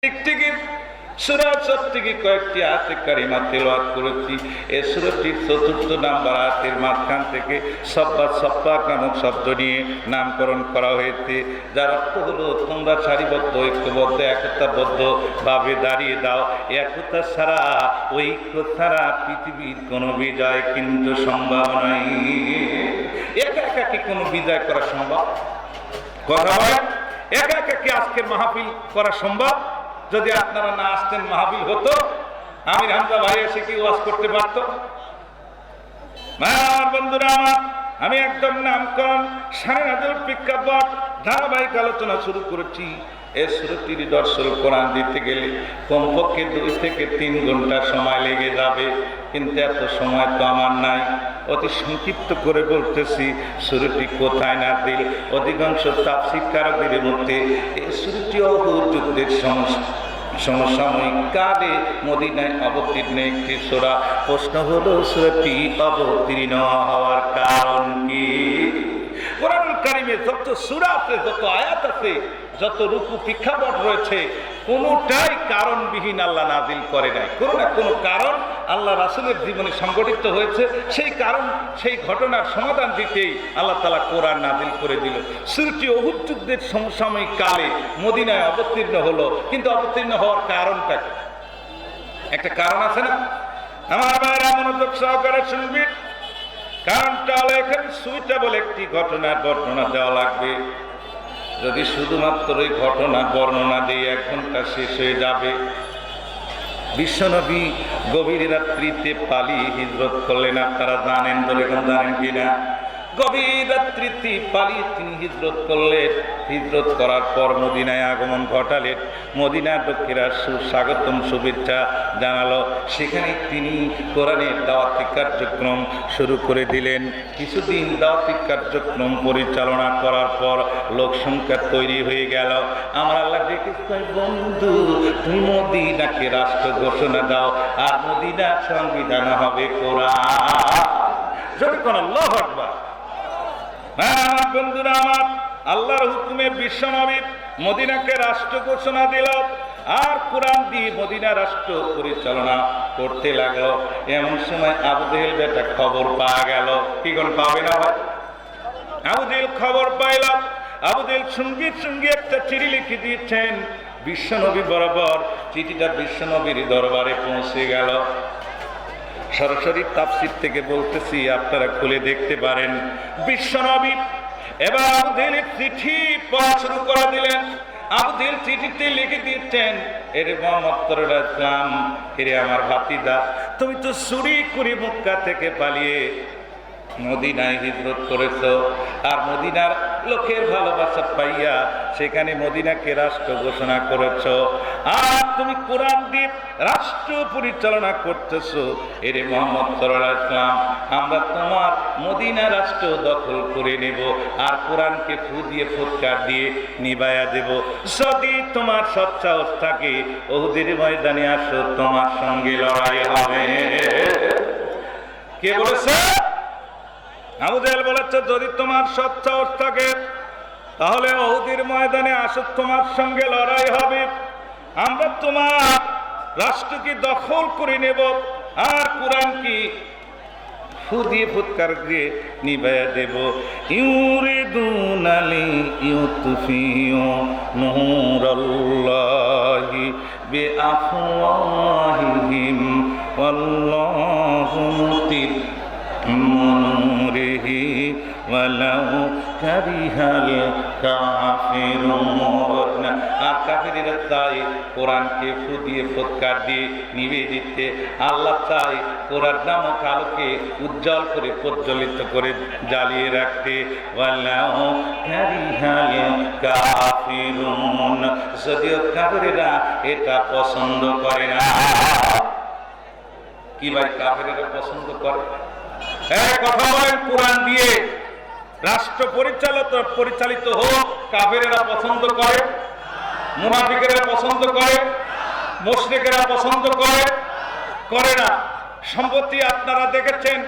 টিকটিকি সূরা থেকে কয়েকটি আয়াতে কারিমা তেলাওয়াত করেছি। এই সূরাটির ৪র্থ নাম্বার আয়াতের মাঝখান থেকে সফ্ফাত নামক শব্দ নিয়ে নামকরণ করা হয়েছে, যার অর্থ হলো তোমরা সারিবদ্ধ ঐক্যবদ্ধ একতাবদ্ধ ভাবে দাঁড়িয়ে দাও। একতা ছাড়া ঐক্য ছাড়া পৃথিবীর কোনো বিজয় কিন্তু সম্ভব নয়। একা একা কি কোনো বিজয় করা সম্ভব? কথা বলেন, একা একা কি আজকের মাহফিল করা সম্ভব? যদি আপনারা না আসতেন মাহফিল হতো? আমির হামজা ভাই এসে কি ওয়াজ করতে পারত? আমার বন্ধুরা আমার, আমি একদম নামকরণ সারাদিন প্রেক্ষাপট ধারাবাহিক আলোচনা শুরু করেছি। এই সূরাটির দর্শন কোরআন দিতে গেলে কমপক্ষে 2 থেকে 3 ঘন্টা সময় লেগে যাবে, কিন্তু এত সময় তো আমার নাই। অতি সংক্ষিপ্ত করে বলতেছি, সূরাটি কোথায় নাযিল? অধিকাংশ তাফসীরকারদের মধ্যে এই সূরাটি উহুদ যুদ্ধের সমসাময়িক কালে মদিনায় অবতীর্ণ একটি সূরা। প্রশ্ন হলো, সূরাটি অবতীর্ণ হওয়ার কারণ কি? কোরআনুল কারীমে যত সূরা আছে, যত আয়াত আছে, যত রুকু প্রেক্ষাপট রয়েছে, কোনোটাই কারণবিহীন আল্লাহ নাজিল করে নাই। কোনো না কোনো কারণ আল্লাহ রাসূলের জীবনে সংঘটিত হয়েছে, সেই কারণ সেই ঘটনার সমাধান দিতেই আল্লাহ তাআলা কোরআন নাজিল করে দিল। সূরাটি উহুদ যুদ্ধের সমসাময়িক কালে মদিনায় অবতীর্ণ হলো, কিন্তু অবতীর্ণ হওয়ার কারণটা কি? একটা কারণ আছে না? আমার ভাইরা মনোযোগ সহকারে শুনবেন। কারণটা হলো, এখানে সুইটেবল একটি ঘটনার বর্ণনা দেওয়া লাগবে। যদি শুধুমাত্র ওই ঘটনা বর্ণনা দিয়ে 1 ঘন্টা শেষ হয়ে যাবে। বিশ্বনবী গভীর রাত্রিতে পালিয়ে হিজরত করলেন। আপনারা জানেন, জানেন কিনা? গভীর রাত্রিতে পালিয়ে তিনি হিজরত করলেন। হিজরত করার পর মদিনায় আগমন ঘটালেন। মদিনার লোকেরা সুস্বাগতম শুভেচ্ছা জানালো। সেখানে তিনি কোরআনের দাওয়াতি কার্যক্রম শুরু করে দিলেন। কিছুদিন দাওয়াতি কার্যক্রম পরিচালনা করার পর লোক সংখ্যা তৈরি হয়ে গেল। আমার আল্লাহ ডেকে কয়, বন্ধু তুমি মদিনাকে রাষ্ট্র ঘোষণা দাও, আর মদিনার সংবিধান হবে কোরআন। যদি কোন আল্লাহু আকবার। আমার বন্ধুরা আমার, আল্লাহর হুকুমে বিশ্বনবী মদিনাকে রাষ্ট্র ঘোষণা দিল, আর কোরআন দিয়ে মদিনা রাষ্ট্র পরিচালনা করতে লাগলো। এমন সময় আবু জেহেল বেটা খবর পাওয়া গেল। কি কোন পাবে না ভাই? আবু জেহেল খবর পাইলাম। আবু জেহেল সঙ্গে সঙ্গে একটা চিঠি লিখে দিয়েছেন বিশ্বনবী বরাবর। চিঠিটা বিশ্বনবীর দরবারে পৌঁছে গেল। সরাসরি তাফসীর থেকে বলতেছি, আপনারা খুলে দেখতে পারেন। বিশ্বনবী এবার আবু জেহেলের চিঠি পড়া শুরু করে দিলেন। আবু জেহেল চিঠিতে লিখে দিচ্ছেন, এরে মুহাম্মদ সাল্লাল্লাহু আলাইহি ওয়াসাল্লাম, এরে আমার ভাতিজা, তুমি তো চুরি করে মক্কা থেকে পালিয়ে মদিনায় হিজরত করেছ, আর মদিনার লোকের ভালোবাসা পাইয়া সেখানে মদিনাকে রাষ্ট্র ঘোষণা করেছ, আর তুমি কোরআন দিয়ে রাষ্ট্র পরিচালনা করতেছ। এরে মুহাম্মদ সাল্লাল্লাহু আলাইহি ওয়াসাল্লাম, আমরা তোমার মদিনা রাষ্ট্র দখল করে নেব, আর কোরআনকে ফু দিয়ে ফুৎকার দিয়ে নিভাইয়া দেব। যদি তোমার সৎসাহস থাকে, উহুদের ময়দানে আসো, তোমার সঙ্গে লড়াই হবে। কে বলেছে? আবু জেহেল বলেছে, যদি তোমার সৎসাহস থাকে তাহলে উহুদের ময়দানে আসো, তোমার সঙ্গে লড়াই হবে। আমরা তোমার রাষ্ট্রকে দখল করে নেব, আর কোরআন কি ফু দিয়ে ফুৎকার দিয়ে নিভাইয়া দেব। ইউরিদুনা লিইউতফিউ নূরাল্লাহি বিআফওয়াহিহিম ওয়াল্লাহু মুতিম নূরিহি ওয়ালাউ কারিহাল কাফিরুন। আর কাফিররা চায় কোরআনকে ফু দিয়ে ফুৎকার দিয়ে নিভিয়ে দিতে। আল্লাহ চায় কোরআন নামক আলোকে উজ্জ্বল করে প্রজ্বলিত করে জ্বালিয়ে রাখতে। ওয়ালাউ কারিহাল কাফিরুন, যদিও কাফিররা এটা পছন্দ করে না। কি ভাই, কাফিররা পছন্দ করে? কথা বলেন, কোরআন দিয়ে রাষ্ট্র পরিচালিত হোক, কাফেরেরা পছন্দ করে? মুনাফিকেরা পছন্দ করে? মুশরিকেরা পছন্দ করে না। সম্প্রতি আপনারা দেখেছেন,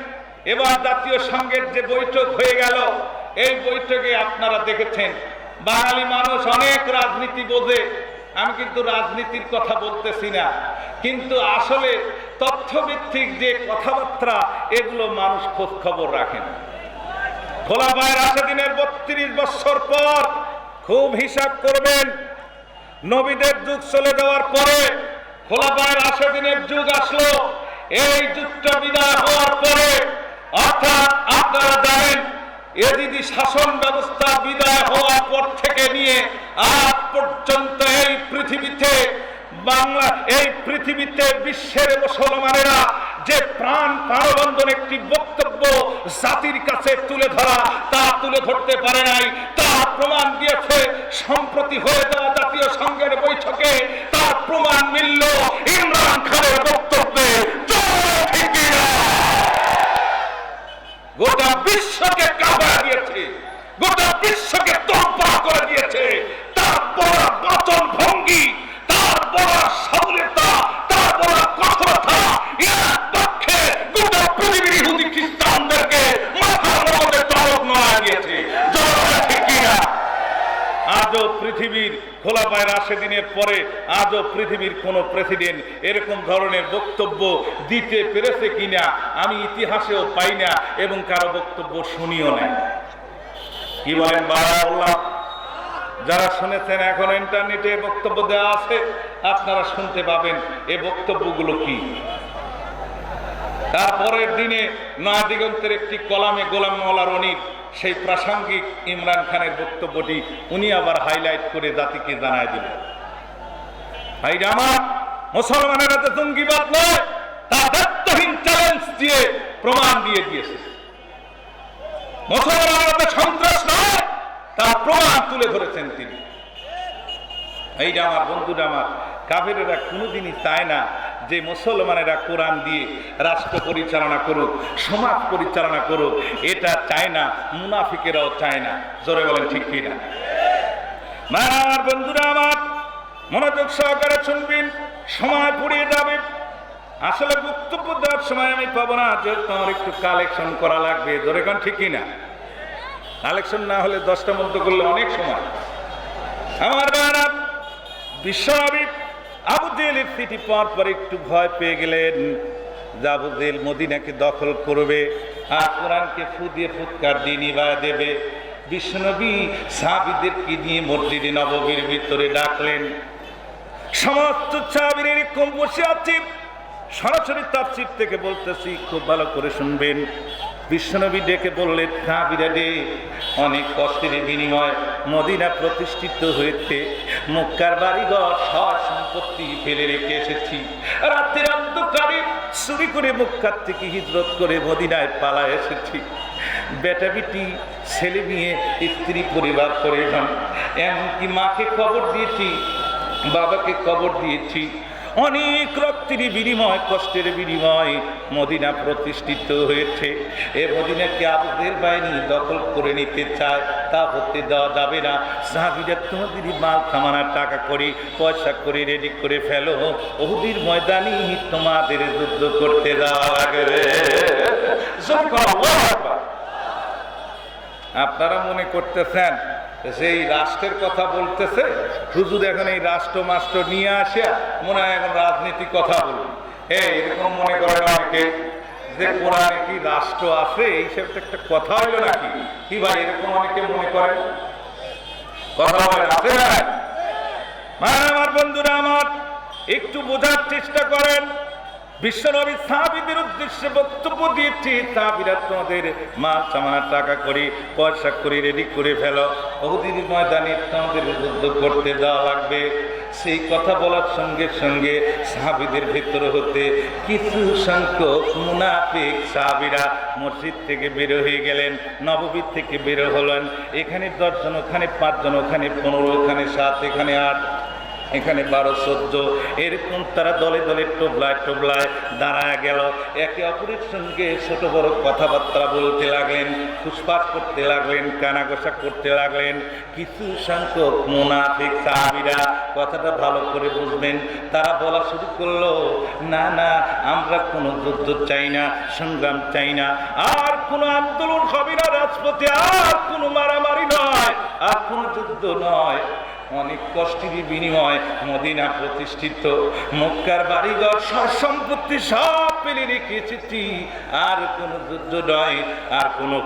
এবার জাতীয় সংঘের যে বৈঠক হয়ে গেল, এই বৈঠকে আপনারা দেখেছেন বাঙালি মানুষ অনেক রাজনীতি বোঝে, আমি কিন্তু রাজনীতির কথা বলতেছি না, কিন্তু আসলে তথ্যভিত্তিক যে কথাবার্তা এগুলো মানুষ খোঁজ খবর রাখেন। খোলাফায়ে রাশেদিনের 32 বছর পর খুব হিসাব করবেন, নবীদের যুগ চলে যাওয়ার পরে খোলাফায়ে রাশেদিনের যুগ আসলো। এই যুগটা বিদায় হওয়ার পরে, অর্থাৎ আপনারা জানেন এজিদি শাসন ব্যবস্থা বিদায় হওয়ার পর থেকে নিয়ে আজ পর্যন্ত এই পৃথিবীতে বিশ্বের মুসলমানেরা যে প্রাণ প্রাণবন্ধন একটি বক্তব্য জাতির কাছে তুলে ধরা, তা তুলে ধরতে পারে নাই। তার প্রমাণ দিয়েছে সম্প্রতি হয়ে যাওয়া জাতীয় সংঘের বৈঠকে, তার প্রমাণ মিলল ইমরান খানের বক্তব্যে। গোটা বিশ্বকে কাঁপায় দিয়েছে, গোটা বিশ্বকে তোলপাড় করে দিয়েছে। তার বড় বাচন ভঙ্গি, তার বড় সবলতা, তার বড় কঠোরতা, এর পক্ষে গোটা পৃথিবীর ইহুদি খ্রিস্টানদেরকে মাথার মধ্যে তলব নড়া দিয়েছে। ঠিক কিনা? আজও পৃথিবীর খোলাফায়ে রাশেদিনের পরে আজও পৃথিবীর কোন প্রেসিডেন্ট এরকম ধরনের বক্তব্য দিতে পেরেছে কিনা আমি ইতিহাসেও পাই না, এবং কারো বক্তব্য শুনিও নাই। কি বলেন বাবা? যারা শুনেছেন, এখন ইন্টারনেটে বক্তব্য দেওয়া আছে, আপনারা শুনতে পাবেন এই বক্তব্যগুলো কি। তারপরের দিনে নয়া দিগন্তের একটি কলামে গোলাম মাওলা রনির সেই প্রাসঙ্গিক ইমরান খানের বক্তব্যটি উনি আবার হাইলাইট করে জাতিকে জানায় দিলেন। ভাইরা আমার, মুসলমানেরা তো জঙ্গিবাদ নয়, তা দায়িত্বহীন চ্যালেঞ্জ দিয়ে প্রমাণ দিয়ে দিয়েছে। মুসলমানেরা তো সন্ত্রাস নয়, তার প্রমাণ তুলে ধরেছেন তিনি। এইটা আমার বন্ধুরা, আমার কাফেরেরা কোনোদিনই চায় না যে মুসলমানেরা কোরআন দিয়ে রাষ্ট্র পরিচালনা করুক, সমাজ পরিচালনা করুক, এটা চায় না। মুনাফিকেরাও চায় না। জোরে বলেন ঠিক কিনা? আমার বন্ধুরা আমার, মনোযোগ সহকারে শুনবেন, সময় ফুরিয়ে যাবে। আসলে বক্তব্য দেওয়ার সময় আমি পাবো না, যেহেতু আমার একটু কালেকশন করা লাগবে। জোরে কোন ঠিক কিনা? কালেকশন না হলে 10টা মধ্যে করলে অনেক সময়। আমার বিশ্বনবী আবু জেহেলের চিঠি পাওয়ার পর একটু ভয় পেয়ে গেলেন যে আবু জেহেল মদিনাকে দখল করবে আর কোরআনকে ফু দিয়ে ফুৎকার দিয়ে নিভায় দেবে। বিশ্বনবী সাহাবীদেরকে নিয়ে মসজিদে নববীর ভিতরে ডাকলেন। সমস্ত সাহাবীরা এরকম বসে আছে, সরাসরি তাফসীর থেকে বলতেছি, খুব ভালো করে শুনবেন। বিশ্বনবী ডেকে বললেন, সাহাবীরা রে, অনেক কষ্টের বিনিময় মদিনা প্রতিষ্ঠিত হয়েছে, মক্কার বাড়িঘর সব সম্পত্তি ফেলে রেখে এসেছি। রাতের অন্ধকারে চুরি করে মক্কার থেকে হিজরত করে মদিনায় পালায় এসেছি। বেটা বিটি, ছেলে মেয়ে, স্ত্রী পরিবার পরিজন, এমনকি মাকে কবর দিয়েছি, বাবাকে কবর দিয়েছি। অনেক রক্তের বিনিময়, কষ্টের বিনিময় মদিনা প্রতিষ্ঠিত হয়েছে। এ মদিনাকে আবু জেহেল বাহিনী দখল করে নিতে চায়, তা হতে দেওয়া যাবে না। সাহাবীরা, তোমাদের মাল খামানা টাকা করে পয়সা করে রেডি করে ফেলো, উহুদের ময়দানে তোমাদের যুদ্ধ করতে যাওয়া লাগবে। আপনারা মনে করতেছেন সেই রাষ্ট্রের কথা বলতেছে হুজুর, এখন এই রাষ্ট্র মাস্ট্র নিয়ে আসে মনে হয় এখন রাজনীতি কথা বলুন। এরকম মনে করেন অনেকে যে কোরআনে কি রাষ্ট্র আছে, এই সব একটা কথা হইল নাকি? কি ভাই, এরকম অনেকে মনে করেন? কথা বলেন, আছে না? আমার বন্ধুরা আমার, একটু বোঝার চেষ্টা করেন। বিশ্বনবী সাহাবীদের উদ্দেশ্যে বক্তব্য দিয়েছি, সাহাবীরা তোমাদের মাল সামানা টাকা করে পয়সা করে রেডি করে ফেলো, উহুদের ময়দানে তোমাদের যুদ্ধ করতে যাওয়া লাগবে। সেই কথা বলার সঙ্গে সঙ্গে সাহাবীদের ভেতর হতে কিছু সংখ্যক মুনাফিক সাহাবীরা মসজিদ থেকে বের হয়ে গেলেন, নববী থেকে বের হলেন। এখানে 10 জন, ওখানে 5 জন, ওখানে 15, ওখানে 7, এখানে 8, এখানে 12-14, এরকম তারা দলে দলে টোবলায় দাঁড়ায় গেল। একে অপরের সঙ্গে ছোট বড় কথাবার্তা বলতে লাগলেন, ফুসফাস করতে লাগলেন, কানাঘষা করতে লাগলেন। কিছু সংখ্যক মুনাফিক সাহাবীরা, কথাটা ভালো করে বুঝবেন, তারা বলা শুরু করলো, না না, আমরা কোনো যুদ্ধ চাই না, সংগ্রাম চাই না, আর কোনো আন্দোলন হবে না রাজপথে, আর কোনো মারামারি নয়, আর কোনো যুদ্ধ নয়। অনেক কষ্টের বিনিময় মদিনা প্রতিষ্ঠিত। মক্কার বাড়িঘর সম্পত্তি সব ফেলে রেখেছি। আর কোনো যুদ্ধ নয়, আর কোনো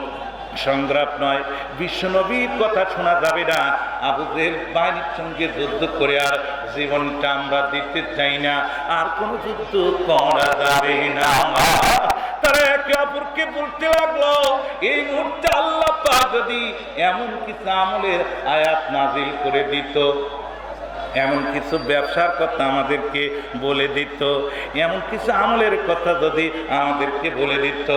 সংগ্রাম নয়, বিশ্বনবীর কথা শোনা যাবে না। আবু জেহেল বাহিনীর সঙ্গে যুদ্ধ করে আর জীবনটা আমরা দিতে চাই না, আর কোনো যুদ্ধ করা যাবে না। তারা একে অপরকে বলতে লাগলো, এই মুহূর্তে আল্লাহ পাক যদি এমন কিছু আমলের আয়াত নাজিল করে দিত, এমন কিছু ব্যবসার কথা আমাদেরকে বলে দিত, এমন কিছু আমলের কথা যদি আমাদেরকে বলে দিত,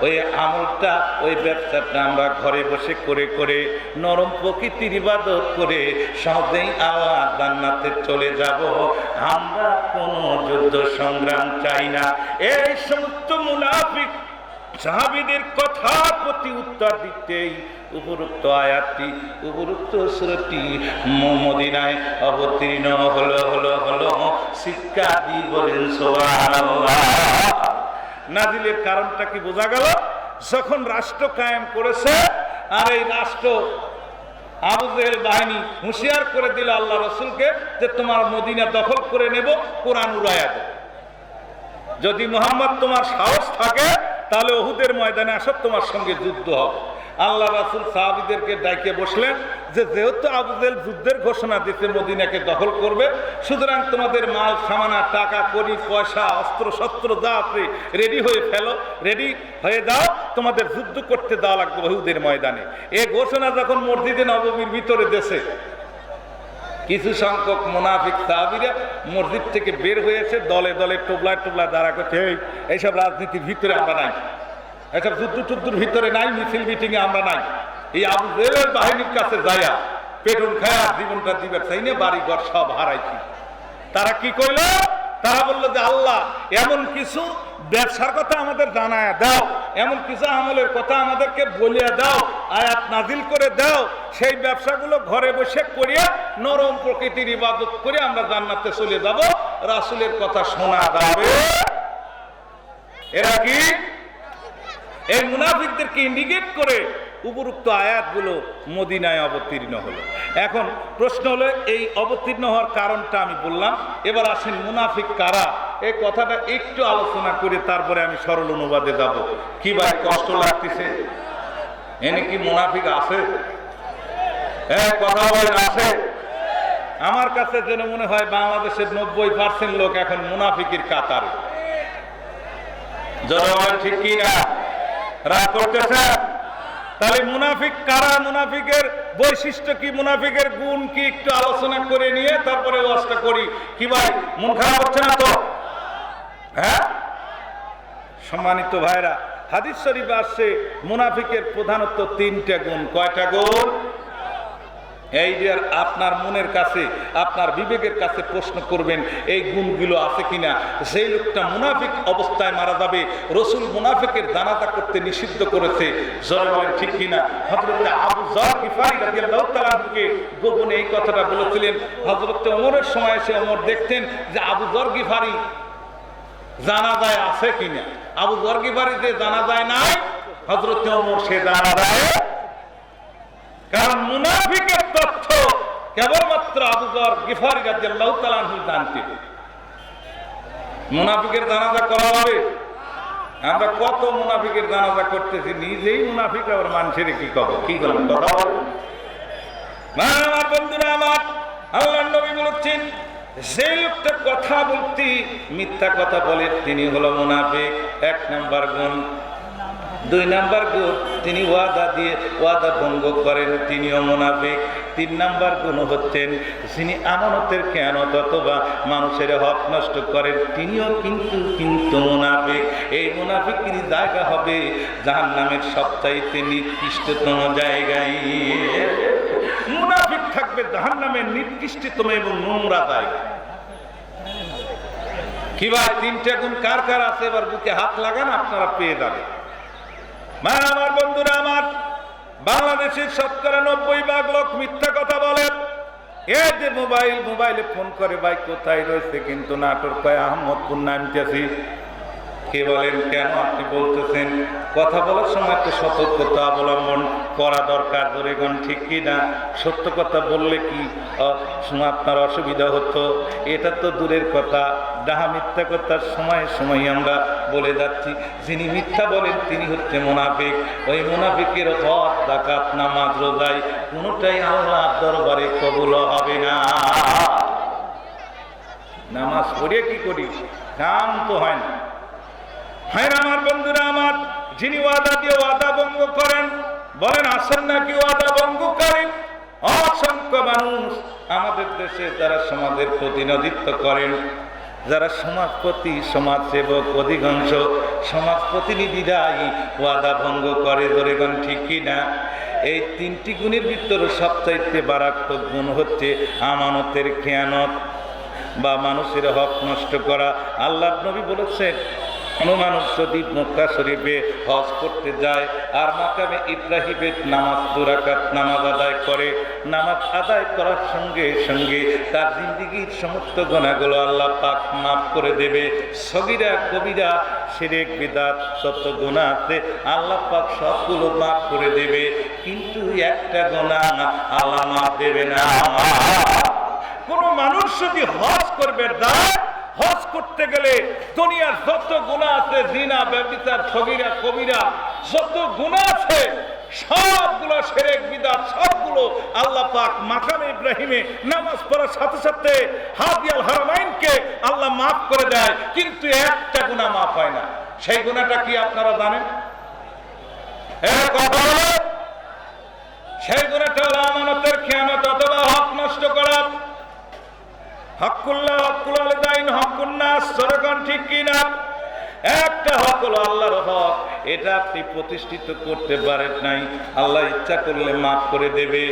ওই আমলটা ওই ব্যবসাটা আমরা ঘরে বসে করে করে নরম প্রকৃতির ইবাদত করে সহজেই আল্লাহ জান্নাতে চলে যাব। আমরা কোনো যুদ্ধ সংগ্রাম চাই না। এই সমস্ত মুনাফিক সাহাবীদের কথার প্রতি উত্তর দিতেই উপরোক্ত আয়াতটি, উপরোক্ত সূরাটি মদিনায় অবতীর্ণ হলো। শিক্ষা দিয়ে বলেন সুবহানাল্লাহ। নাজিলের কারণটা কি বোঝা গেল? যখন রাষ্ট্র কায়েম করেছে, আর এই রাষ্ট্র আবু জেহেল বাহিনী হুঁশিয়ার করে দিল আল্লাহ রাসূলকে যে তোমার মদিনা দখল করে নেব, কোরআন উড়াইয়া দেব। যদি মুহাম্মদ তোমার সাহস থাকে তাহলে উহুদের ময়দানে আসো, তোমার সঙ্গে যুদ্ধ হবে। আল্লাহ রাসূল সাহাবীদেরকে ডাকে বসলেন যে যেহেতু আবু জেহেল যুদ্ধের ঘোষণা দিতে মদিনাকে দখল করবে, সুতরাং তোমাদের মাল সামানা, টাকা কড়ি পয়সা, অস্ত্র শস্ত্র যা আছে রেডি হয়ে ফেলো, রেডি হয়ে যাও, তোমাদের যুদ্ধ করতে দেওয়া লাগবে উহুদের ময়দানে। এই ঘোষণা যখন মসজিদে নববীর ভিতরে দেশে, কিছু সংখ্যক মুনাফিক সাহাবীরা মসজিদ থেকে বের হয়েছে, দলে দলে টোবলায় টোবলায় দাঁড়া করছে, এইসব রাজনীতির ভিতরে আমরা নাই, এসব যুদ্ধ টুদ্ধুর ভিতরে নাই, মিছিল মিটিংয়ে আমরা নাই। এই আবু জেহেলের বাহিনীর কাছে যাইয়া পেটুন খায়া জীবনটা দিবার চাই না, বাড়ি ঘর সব হারাইছি। তারা কি করল? তারা বললো যে আল্লাহ এমন কিছু ব্যবসার কথা আমাদের জানায়া দাও, এমন কিছু আমলের কথা আমাদেরকে বলিয়া দাও, আয়াত নাজিল করে দাও, সেই ব্যবসাগুলো ঘরে বসে করিয়া নরম প্রকৃতির ইবাদত করে আমরা জান্নাতে চলে যাব, রাসূলের কথা শোনা যাবে। এরা কি এই মুনাফিকদেরকে ইন্ডিকেট করে উপরোক্ত আয়াতগুলো মদিনায় অবতীর্ণ হলো। এখন প্রশ্ন হলো, এই অবতীর্ণ হওয়ার কারণটা আমি বললাম। এবার আসেন মুনাফিক কারা, এই কথাটা একটু আলোচনা করে তারপরে আমি সরল অনুবাদে যাব। কি ভাই কষ্ট লাগতেছে? এনে কি মুনাফিক আছে? কথা বলেন, আছে? আমার কাছে যেন মনে হয় বাংলাদেশের 90% লোক এখন মুনাফিকের কাতারে। জনগণ ঠিক কি না? রাগ করতেছে? তাহলে মুনাফিক কারা, মুনাফিকের বৈশিষ্ট্য কি, মুনাফিকের গুণ কি একটু আলোচনা করে নিয়ে তারপরে ওয়াজটা করি। কি ভাই মন খারাপ হচ্ছে না তো? হ্যাঁ সম্মানিত ভাইরা, হাদিস শরীফে আসছে মুনাফিকের প্রধানত 3টা গুণ। কয়টা গুণ? এই যে আপনার মনের কাছে, আপনার বিবেকের কাছে প্রশ্ন করবেন এই গুণগুলো আছে কিনা। সেই লোকটা মুনাফিক অবস্থায় মারা যাবে। রাসূল মুনাফিকের জানাজা করতে নিষিদ্ধ করেছে। জোরে বলেন ঠিক কিনা? হযরত আবু যর গিফারী রাদিয়াল্লাহু তাআলা আনহুকে গোপনে এই কথাটা বলেছিলেন। হযরত ওমরের সময় এসে ওমর দেখতেন যে আবু যর গিফারী জানাজায় আছে কিনা। আবু যর গিফারী যে জানাজায় নাই, হযরত ওমর সে জানাজায়, কারণ মুনাফিকের তথ্য কেবলমাত্র আবু যর গিফারী রাদিয়াল্লাহু তাআলা আনহু জানতেন। মুনাফিকের জানাজা করা হবে? আমরা কত মুনাফিকের জানাজা করতেছি, নিজেই মুনাফিক, আবার মানুষের কি কবে, কি করবেন? কথা বলবেন? আমার বন্ধুরা, আমার আল্লাহর নবী বলেছেন যে লোকটা কথা বলতে মিথ্যা কথা বলে তিনি হলো মুনাফিক। 1 নাম্বার গুণ। 2 নাম্বার গুণ, তিনি ওয়াদা দিয়ে ওয়াদা ভঙ্গ করেন, তিনিও মুনাফিক। 3 নাম্বার গুণ হচ্ছেন যিনি আমানতের খেয়ানত অথবা মানুষের হক নষ্ট করেন, তিনিও কিন্তু মুনাফিক। এই মুনাফিকের জায়গা হবে জাহান্নামের সবচাইতে নিকৃষ্টতম জায়গায়। মুনাফিক থাকবে জাহান্নামের নিকৃষ্টতম এবং নোংরা জায়গা। কি ভাই 3টা গুণ কার কার আছে? এবার বুকে হাত লাগান, আপনারা পেয়ে যাবেন। আমার বন্ধুরা, আমার বাংলাদেশের 90% লোক মিথ্যা কথা বলে। এই যে মোবাইলে ফোন করে, ভাই কোথায় রয়েছে, কিন্তু নাটোর কয় আহমদপুর নামতেছি। কে বলেন কেন আপনি বলতেছেন? কথা বলার সময় তো সতর্কতা অবলম্বন করা দরকার। জোরেগণ ঠিক কি না? সত্য কথা বললে কি আপনার অসুবিধা হতো? এটা তো দূরের কথা, ডাহা মিথ্যা কথার সময় সময় আমরা বলে যাচ্ছি। যিনি মিথ্যা বলেন তিনি হচ্ছে মুনাফিক। ওই মুনাফিকের হজ, যাকাত, নামাজ, রোজাই কোনোটাই আল্লাহর দরবারে কবুল হবে না। নামাজ পড়ে কি করি? কাম তো হয় না। হ্যাঁ আমার বন্ধুরা আমার, যিনি ওয়াদা দিয়ে ওয়াদা ভঙ্গ করেন, বলেন আসেন নাকি ওয়াদা ভঙ্গ করেন? অসংখ্য মানুষ আমাদের দেশে যারা সমাজের প্রতিনিধিত্ব করেন, যারা সমাজপতি, সমাজসেবক, অধিকাংশ সমাজ প্রতিনিধিরাই ওয়াদা ভঙ্গ করে। জোরেগণ ঠিক কি না? এই তিনটি গুণের ভিতরে সবচাইতে মারাত্মক গুণ হচ্ছে আমানতের খেয়ানত বা মানুষের হক নষ্ট করা। আল্লাহর নবী বলেছেন, কোনো মানুষ যদি মক্কা শরীফে হজ করতে যায় আর মাকামে ইব্রাহিমের নামাজ 2 রাকাত নামাজ আদায় করে, নামাজ আদায় করার সঙ্গে সঙ্গে তার জিন্দেগীর সমস্ত গুনাহগুলো আল্লাহ পাক মাফ করে দেবে। সগীরা কবিরা শিরক বিদআত যত গুনাহ আছে আল্লাহ পাক সবগুলো মাফ করে দেবে, কিন্তু একটা গুনাহ আল্লাহ মাফ দেবে না। কোন মানুষ যদি হজ করবে, হজ করতে গেলে দুনিয়ার যত গুনাহ আছে, জিনা, ব্যভিচার, সগীরা কবিরা যত গুনাহ আছে সবগুলো, শিরক বিদআত সবগুলো আল্লাহ পাক মাকামে ইব্রাহিমে নামাজ পড়ার সাথে সাথে হাদিয়াল হারামাইনকে আল্লাহ মাফ করে দেয়, কিন্তু একটা গুনাহ মাফ হয় না। সেই গুনাহটা কি আপনারা জানেন? সেই গুনাহটা হলো আমানতের খেয়ানত অথবা হক নষ্ট করা। হকুল্লাহ, হকুল ওয়ালিদাইন, হকুন নাস। জোরেগণ ঠিক কি না? একটা হক হলো আল্লাহর হক, এটা আপনি প্রতিষ্ঠিত করতে পারেন নাই, আল্লাহ ইচ্ছা করলে মাফ করে দেবে।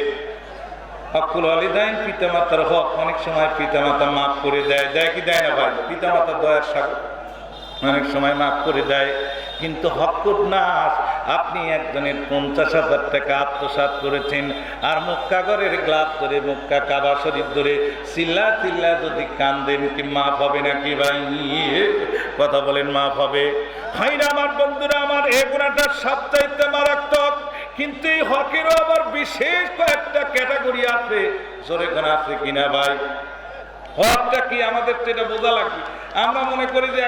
হকুল ওয়ালিদাইন, পিতামাতার হক, অনেক সময় পিতামাতা মাফ করে দেয়, দেয় কি দেয় না ভাই? পিতামাতা দয়ার সাগর, অনেক সময় মাফ করে দেয়। কিন্তু হকুন নাস, আপনি একজনের 50,000 টাকা আত্মসাৎ করেছেন আর মক্কা ঘরের গ্লাস ধরে, মক্কা কাবা শরীফ ধরে চিল্লা চিল্লা যদি কান্দেন, কি মাফ হবে নাকি ভাই? কথা বলেন, মাফ হবে? হয় না আমার বন্ধুরা আমার? এই গুনাহটা সবচাইতে মারাত্মক, কিন্তু এই হকেরও আবার বিশেষ কয়েকটা ক্যাটাগরি আছে। জোরে কোন আছে কিনা ভাই? হকটা কি আমাদের এটা বোঝা লাগবে। আমরা মনে করি যে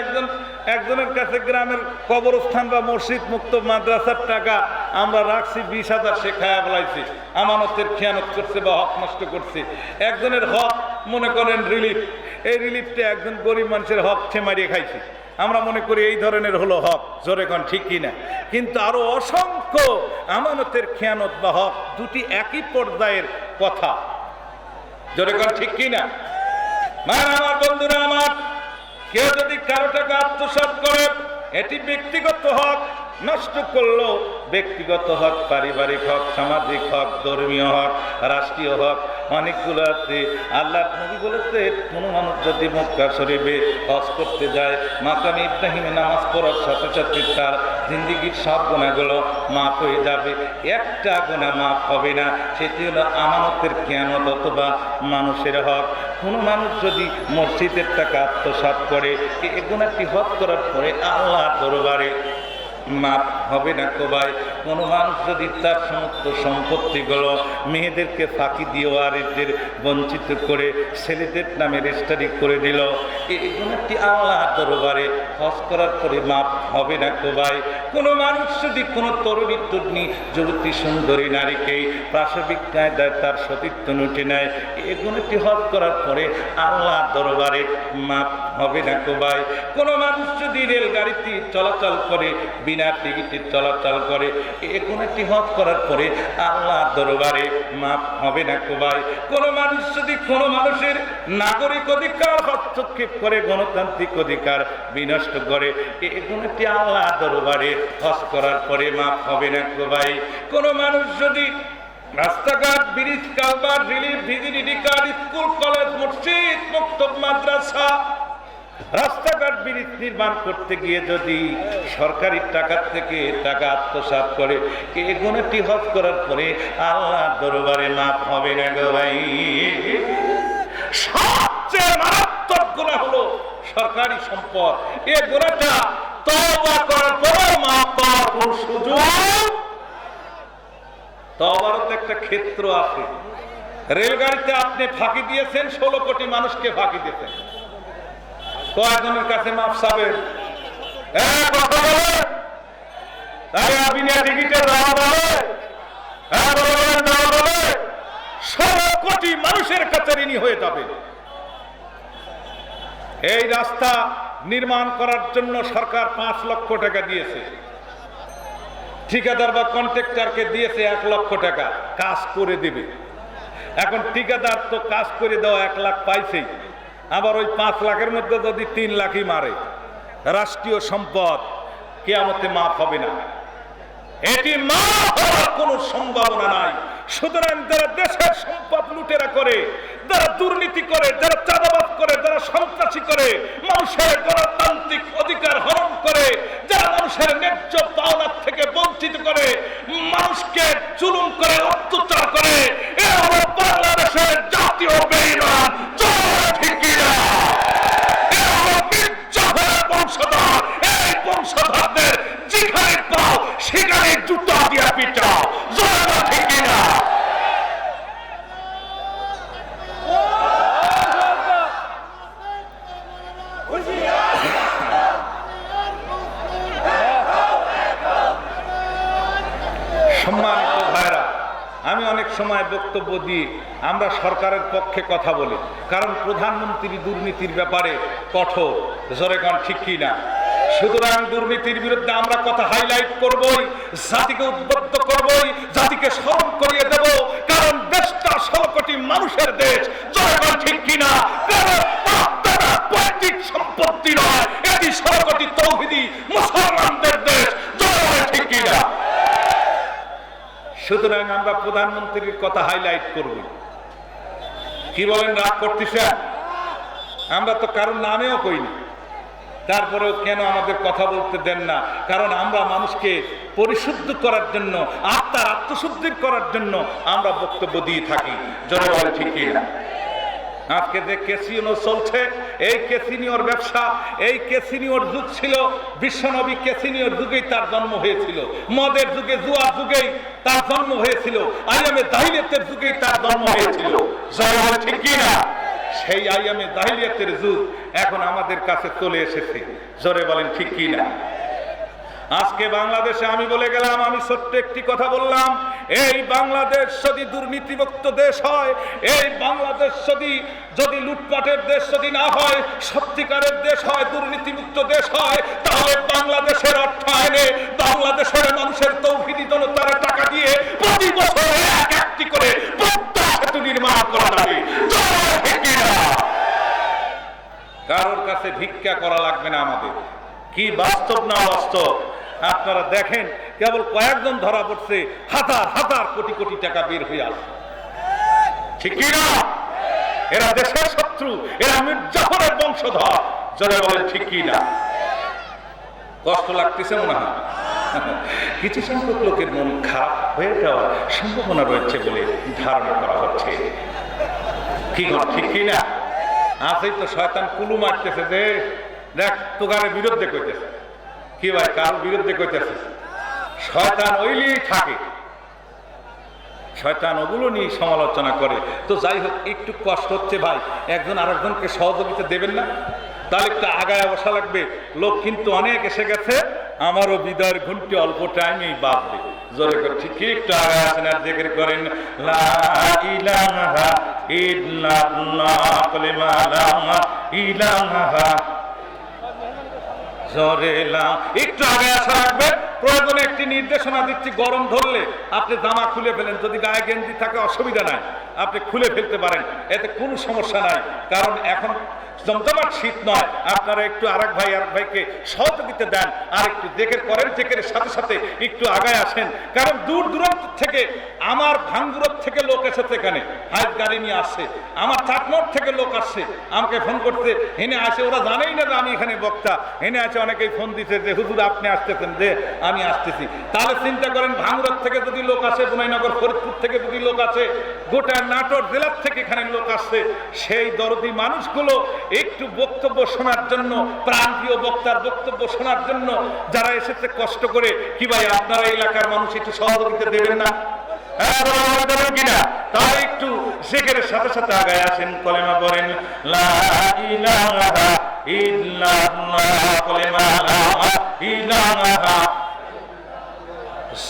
একজনের কাছে গ্রামের কবরস্থান বা মসজিদ মুক্ত মাদ্রাসার টাকা আমরা রাখছি, 20,000 সে খায়া বলাইছি, আমানতের খেয়ানত করছে বা হক নষ্ট করছে। একজনের হক মনে করেন রিলিফ, এই রিলিফটা একজন গরিব মানুষের হক মারিয়ে খাইছে, আমরা মনে করি এই ধরনের হলো হক। জোরে কোন ঠিক কিনা? কিন্তু আরো অসংখ্য আমানতের খেয়ানত বা হক, দুটি একই পর্যায়ের কথা। জোরে কোন ঠিক কিনা? আমার বন্ধুরা আমার, কেউ যদি কারো টাকা আত্মসাৎ করে, এটি ব্যক্তিগত হক, নষ্ট করলো ব্যক্তিগত হক, পারিবারিক হক, সামাজিক হক, ধর্মীয় হক, রাষ্ট্রীয় হক, অনেকগুলো আছে। আল্লাহ নবী বলেছে, কোনো মানুষ যদি মক্কা শরীফে হজ করতে যায়, মাকামে ইব্রাহিমে নামাজ পড়ার সাথে সাথে তার জিন্দেগীর সব গুনাহগুলো মাফ হয়ে যাবে, একটা গুনাহ মাফ হবে না, সেটি হলো আমানতের খেয়ানত অথবা মানুষের হক। কোনো মানুষ যদি মসজিদের টাকা আত্মসাৎ করে, এই গুনাহটি হজ করার পরে আল্লাহর দরবারে মাপ হবে না কো ভাই। কোনো মানুষ যদি তার সমস্ত সম্পত্তিগুলো মেয়েদেরকে ফাঁকি দিয়ে ওয়ারিসদের বঞ্চিত করে ছেলেদের নামে রেজিস্ট্রি করে দিল, এই গুণটি আল্লাহর দরবারে হজ করার পরে মাপ হবে না কো ভাই। কোনো মানুষ যদি কোনো তরুণী যুবতী সুন্দরী নারীকেই প্রাসবিক ন্যায় দেয়, তার সতীত্ব লুটে নেয়, এই গুণটি হজ করার পরে আল্লাহর দরবারে মাপ হবে না কো ভাই। কোনো মানুষ যদি রেলগাড়িতে চলাচল করে, বিনা টিকিটে চলাচল করে, এই গুণটি হজ করার পরে আল্লাহর দরবারে মাপ হবে না কো ভাই। কোনো মানুষ যদি কোনো মানুষের নাগরিক অধিকার হস্তক্ষেপ করে, গণতান্ত্রিক অধিকার বিনষ্ট করে, এই গুণটি আল্লাহর দরবারে হজ করার পরে মাপ হবে না কো ভাই। কোনো মানুষ যদি রাস্তাঘাট, bridge, culvert, relief, visiting card, school, college, মসজিদ, মক্তব, মাদ্রাসা, রাস্তাঘাট, ব্রিজ নির্মাণ করতে গিয়ে যদি সরকারি টাকা থেকে টাকা আত্মসাৎ করে, এই গুণটি হজ করার পরে আল্লাহর দরবারে মাফ হবে না গো ভাই। সবচেয়ে মারাত্মক গুনাহ হলো সরকারি সম্পদ। এই গুনাহটা তওবা করার পরেও মাফ পাওয়ার কোন সুযোগ? তওবারও তো একটা ক্ষেত্র আছে। রেলগাড়িতে আপনি ফাঁকি দিয়েছেন, 16 কোটি মানুষকে ফাঁকি দিয়েছেন, কয়েকজনের কাছে মাফ চাবেন? কথা বলে তাই বিনা টিকিটে যাওয়া বলে, 16 কোটি মানুষের কাছে ঋণী হয়ে যাবে। এই রাস্তা নির্মাণ করার জন্য সরকার 5 লক্ষ টাকা দিয়েছে, ঠিকাদার বা কন্ট্রাক্টরকে দিয়েছে 1 লক্ষ টাকা, কাজ করে দেবে। এখন ঠিকাদার তো কাজ করে দেওয়া 1 লাখ পাইছেই, আবার ওই 5 লাখের মধ্যে যদি 3 লাখই মারে, রাষ্ট্রীয় সম্পদ কিয়ামতে মাফ হবে না, এটি মাফ হওয়ার কোনো সম্ভাবনা নাই। সুতরাং যারা দেশের সম্পদ লুটেরা করে, যারা দুর্নীতি করে, যারা চাঁদাবাজ করে, যারা সন্ত্রাসী করে, মানুষের গণতান্ত্রিক অধিকার হরণ করে, যারা মানুষের ন্যায্য পাওনার থেকে বঞ্চিত করে, মানুষকে জুলুম করে, অত্যাচার করে, এ হলো বাংলাদেশের জাতীয় বেঈমান। ঠিক কি না? এ হলো মির্জাফরের বংশধর। এই বংশধরদের যেখানে পাও সেখানে জুতা দিয়া পিটাও। ঠিক কি না? সম্মানিত ভাইরা, আমি অনেক সময় বক্তব্য দিই, আমরা সরকারের পক্ষে কথা বলি, কারণ প্রধানমন্ত্রী দুর্নীতির ব্যাপারে কঠোর। জোরে কোন ঠিক কি না? সুতরাং দুর্নীতির বিরুদ্ধে আমরা কথা হাইলাইট করবই, জাতিকে উদ্বুদ্ধ করবই, জাতিকে স্মরণ করিয়ে দেব, কারণ দেশটা 16 কোটি মানুষের দেশ। জোরে কোন ঠিক কি না? কারণ পৈতৃক সম্পত্তি নয়, এটি 16 কোটি তৌহিদি মুসলমানদের দেশ। জোরে ঠিক কি না? সুতরাং আমরা প্রধানমন্ত্রীর কথা হাইলাইট করব। কি বলেন, রাগ করতেছেন? আমরা তো কারণ নামেও কইনি, তারপরেও কেন আমাদের কথা বলতে দেন না? কারণ আমরা মানুষকে পরিশুদ্ধ করার জন্য, আত্মার আত্মশুদ্ধির করার জন্য আমরা বক্তব্য দিয়ে থাকি। জনগণ ঠিক না? আজকে যে ক্যাসিনো চলছে, এই ক্যাসিনোর ব্যবসা, এই ক্যাসিনোর যুগ ছিল বিশ্বনবী, ক্যাসিনোর যুগেই তার জন্ম হয়েছিল, মদের যুগে, জুয়ার যুগেই তার জন্ম হয়েছিল, আইয়ামে জাহিলিয়াতের যুগেই তার জন্ম হয়েছিল। ঠিক কি না? সেই আইয়ামে জাহিলিয়াতের যুগ এখন আমাদের কাছে চলে এসেছে। জোরে বলেন ঠিক কি না? আজকে বাংলাদেশে আমি বলে গেলাম, আমি ছোট্ট একটি কথা বললাম, এই বাংলাদেশ যদি দুর্নীতিমুক্ত দেশ হয়, এই বাংলাদেশ যদি লুটপাটের দেশ যদি না হয়, সত্যিকারের দেশ হয়, দুর্নীতিমুক্ত দেশ হয়, তাহলে বাংলাদেশের অর্থায়নে বাংলাদেশের মানুষের তৌহিদি জনতার টাকা দিয়ে প্রতি বছর একটি করে পদ্মা সেতু নির্মাণ করা যাবে। কারোর কাছে ভিক্ষা করা লাগবে না আমাদের। কি বাস্তব না বাস্তব আপনারা দেখেন, কেবল কয়েকজন ধরা পড়ছে, হাজার হাজার কোটি কোটি টাকা বের হয়ে আসে। ঠিক কি না? এরা দেশের শত্রু, এরা মির্জাফরের বংশধর। যারা বলেন ঠিক কি না? কষ্ট লাগতেছে মনে হয়। কিছু সংখ্যক লোকের মন খারাপ হয়ে যাওয়ার সম্ভাবনা রয়েছে বলে ধারণা করা হচ্ছে। কি ঠিক কি না? আছেই তো শয়তান কুলু মারতেছে যে দেখ তোকারের বিরুদ্ধে কইতেছে। কি ভাই, কার বিরুদ্ধে কইতেছে? শয়তান ওইলি থাকে, শয়তান ওগুলো নিয়ে সমালোচনা করে। তো যাই হোক, একটু কষ্ট হচ্ছে ভাই, একজন আরেকজনকে সহযোগিতা দেবেন না? তাহলে একটু আগায় বসা লাগবে। লোক কিন্তু অনেক এসে গেছে, আমারও বিদায়ের ঘন্টি অল্প টাইমেই বাঁধবে। জোরে করে ঠিক একটু আগায় আসেন আর জিকির করেন লা ইলাহা ইল্লাল্লাহ, কালিমা লা ইলাহা। একটু আগে আসা লাগবে। প্রয়োজনে একটি নির্দেশনা দিচ্ছি, গরম ধরলে আপনি জামা খুলে ফেলেন, যদি গায়ে গেঞ্জি থাকে অসুবিধা নাই, আপনি খুলে ফেলতে পারেন, এতে কোনো সমস্যা নাই। কারণ এখন জমজমাট শীত নয়, আপনারা একটু আরেক ভাইকে সহযোগিতা দেন, আর একটু জেকের করেন, জেকের সাথে সাথে একটু আগায় আসেন। কারণ দূর দূরান্ত থেকে, আমার ভাঙ্গুরত থেকে লোক এসেছে, এখানে হাইট গাড়ি নিয়ে আসছে, আমার চাটমোট থেকে লোক আসছে, আমাকে ফোন করতে হেনে আসে, ওরা জানেই না যে আমি এখানে বক্তা। হেনে আসে, অনেকেই ফোন দিচ্ছে যে হুজুর আপনি আসতেছেন, যে আমি আসতেছি। তাহলে চিন্তা করেন, ভাঙ্গুরত থেকে যদি লোক আসে, বুনাইনগর ফরিদপুর থেকে যদি লোক আসে, গোটা নাটোর জেলার থেকে এখানে লোক আসছে, সেই দরদি মানুষগুলো একটু বক্তব্য শোনার জন্য, প্রাণপ্রিয় বক্তার বক্তব্য শোনার জন্য যারা এসেছে কষ্ট করে, কি ভাই আপনারা এলাকার মানুষ একটু সহযোগিতা দেবেন না? কিনা? তাহলে একটু জিকিরের সাথে সাথে আগায় আসেন, কলেমা পড়েন লা ইলাহা ইল্লাল্লাহ, কলেমা লা ইলাহা,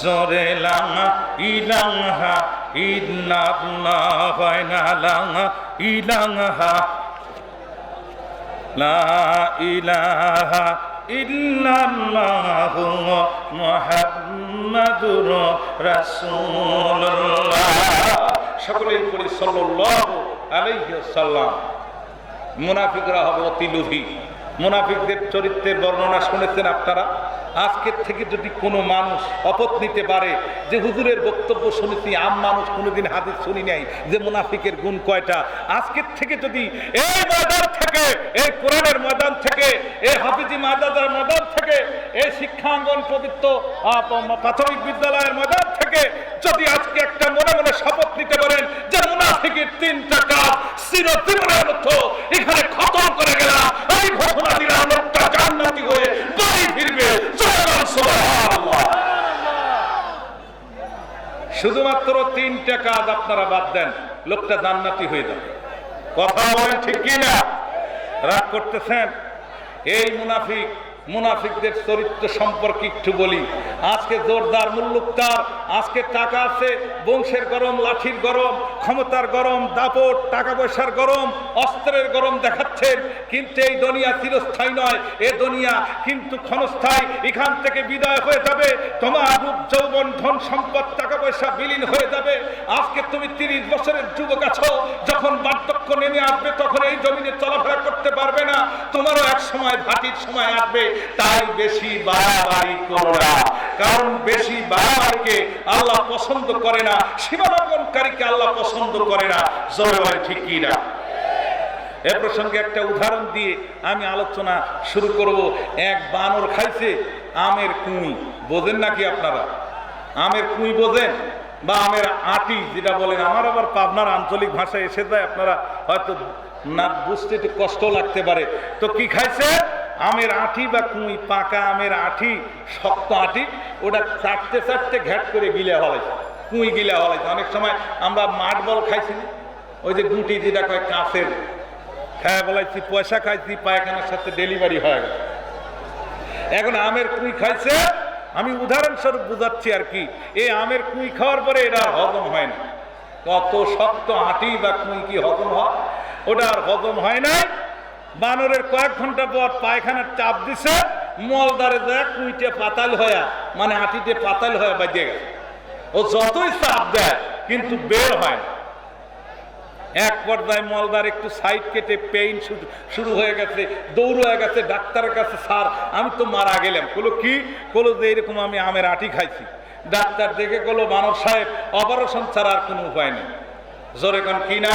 জোরে লা ইলাহা ইল্লাল্লাহ, লা ইলাহা, লা ইলাহা ইল্লাল্লাহু মুহাম্মাদুর রাসূলুল্লাহ। সকলেই পড়ি সাল্লাল্লাহু আলাইহি ওয়াসাল্লাম। মুনাফিকরা হবে অতি লোভী। মুনাফিকদের চরিত্রের বর্ণনা শুনেছেন আপনারা। আজকের থেকে যদি কোনো মানুষ শপথ নিতে পারে যে হুজুরের বক্তব্য শুনেছি, আম মানুষ কোনোদিন হাদিস শুনি নাই, যে মুনাফিকের গুণ কয়টা, আজকের থেকে যদি এই ময়দান থেকে, এই কোরআনের ময়দান থেকে, এই হাফিজি মাদ্রাসার ময়দান থেকে, এই শিক্ষাঙ্গন পবিত্র প্রাথমিক বিদ্যালয়ের ময়দান থেকে যদি আজকে একটা মনে মনে শপথ নিতে পারেন যে মুনাফিকের 3টা কাজ চিরজীবনের মতো এখানে খতম করে গেলাম, এই ঘোষণা দিলাম লোকটা জান্নাতি হয়ে বাড়ি ফিরবে। শুধুমাত্র 3টা কাজ আপনারা বাদ দেন, লোকটা জান্নাতি হয়ে যাবে। কথা বলেন ঠিক কিনা? রাগ করতেছেন? এই মুনাফিকদের চরিত্র সম্পর্কে একটু বলি। আজকে জোরদার মুল্লুকদার, আজকে টাকা আছে, বংশের গরম, লাঠির গরম, ক্ষমতার গরম, দাপট, টাকা পয়সার গরম, অস্ত্রের গরম দেখাচ্ছেন, কিন্তু এই দুনিয়া চিরস্থায়ী নয়। এ দুনিয়া কিন্তু ক্ষণস্থায়ী। এখান থেকে বিদায় হয়ে যাবে, তোমার রূপ যৌবন ধন সম্পদ টাকা পয়সা বিলীন হয়ে যাবে। আজকে তুমি 30 বছরের যুবক আছো, যখন বার্ধক্য নেমে আসবে তখন এই জমিনে চলাফেরা করতে পারবে না, তোমারও এক সময় ভাটির সময় আসবে। তাই বেশি বাড়াবাড়ি করো না, কারণ বেশি বাড়াবাড়িকে আল্লাহ পছন্দ করে না, সীমালঙ্ঘনকারীকে আল্লাহ পছন্দ করে না। জোরে বলেন ঠিক কি না? এ প্রসঙ্গে একটা উদাহরণ দিয়ে আমি আলোচনা শুরু করব। এক বানর খাইছে আমের কুঁই। বোঝেন নাকি আপনারা? আমের কুঁই বোঝেন? বা আমের আটি যেটা বলেন, আমার আবার পাবনার আঞ্চলিক ভাষায় এসে যায়, আপনারা হয়তো না বুঝতে একটু কষ্ট লাগতে পারে। তো কি খাইছে? আমের আঠি বা কুঁই, পাকা আমের আঠি, শক্ত আঠি, ওটা চাটতে চাটতে ঘ্যাট করে গিলে হলাইছে, কুঁই গিলে হলাইছে। অনেক সময় আমরা মাঠ বল খাইছি, ওই যে গুটি যেটা কয় কাঁচের, খায় বলাইছি, পয়সা খাইছি, পায়খানার সাথে ডেলিভারি হয়ে গেছে। এখন আমের কুঁই খাইছে, আমি উদাহরণস্বরূপ বুঝাচ্ছি আর কি। এই আমের কুঁই খাওয়ার পরে এটা হজম হয় না। কত শক্ত আটি বা কুঁই কি হজম হয়? ওটা আর হজম হয় না। বানরের কয়েক ঘন্টা পর পায়খানার চাপ দিছে, মলদারে যায় কুইটে পাতাল হয়ে, মানে আটিতে পাতাল হয়ে বাজিয়ে গেছে। ও যতই চাপ দেয় কিন্তু বের হয় না। এক পর্যায়ে মলদার একটু সাইড কেটে পেইন শুরু হয়ে গেছে, দৌড় হয়ে গেছে ডাক্তারের কাছে। স্যার আমি তো মারা গেলাম। বলো কি? বলো যে এরকম আমি আমের আটি খাইছি। ডাক্তার দেখে বলো, বানর সাহেব অপারেশন ছাড়া আর কোনো উপায় নেই। জোরে কোন কি না?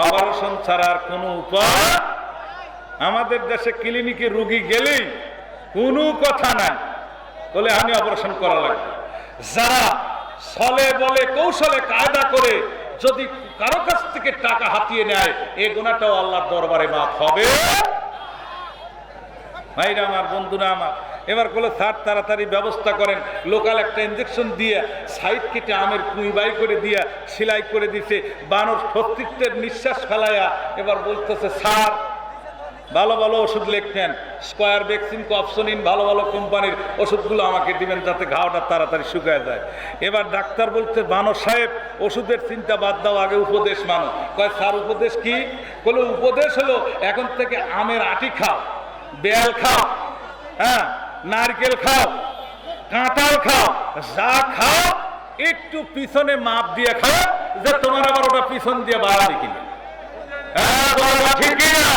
অপারেশন ছাড়ার কোনো উপায়? আমাদের দেশে ক্লিনিকে রোগী গেলেই কোনো কথা নাই, বলে আমি অপারেশন করা লাগবে। যারা ছলে বলে কৌশলে কায়দা করে যদি কারো কাছ থেকে টাকা হাতিয়ে নেয়, এই গুনাহটাও আল্লাহর দরবারে মাফ হবে। ভাইরা আমার, বন্ধুরা আমার, এবার বলে স্যার তাড়াতাড়ি ব্যবস্থা করেন। লোকাল একটা ইঞ্জেকশন দিয়ে সাইড কেটে আমের কুঁই বাই করে দিয়া সেলাই করে দিছে। বানর সত্যিত্বের নিঃশ্বাস ফেলাইয়া এবার বলতেছে, স্যার ভালো ভালো ওষুধ লিখতেন, স্কয়ার ভ্যাকসিন, কপসনিন, ভালো ভালো কোম্পানির ওষুধগুলো আমাকে দিবেন যাতে ঘাওটা তাড়াতাড়ি শুকায় যায়। এবার ডাক্তার বলতে, বানর সাহেব ওষুধের চিন্তা বাদ দাও, আগে উপদেশ মানো। কয় স্যার উপদেশ কি? বলে উপদেশ হলো এখন থেকে আমের আটি খাও, বেল খাও, হ্যাঁ, নারকেল খাও, কাঁঠাল খাও, যা খাও একটু পিছনে মাপ দিয়ে খাও, যে তোমার আবার ওটা পিছন দিয়ে বাড়াবে কিনা। হ্যাঁ ঠিক কিনা?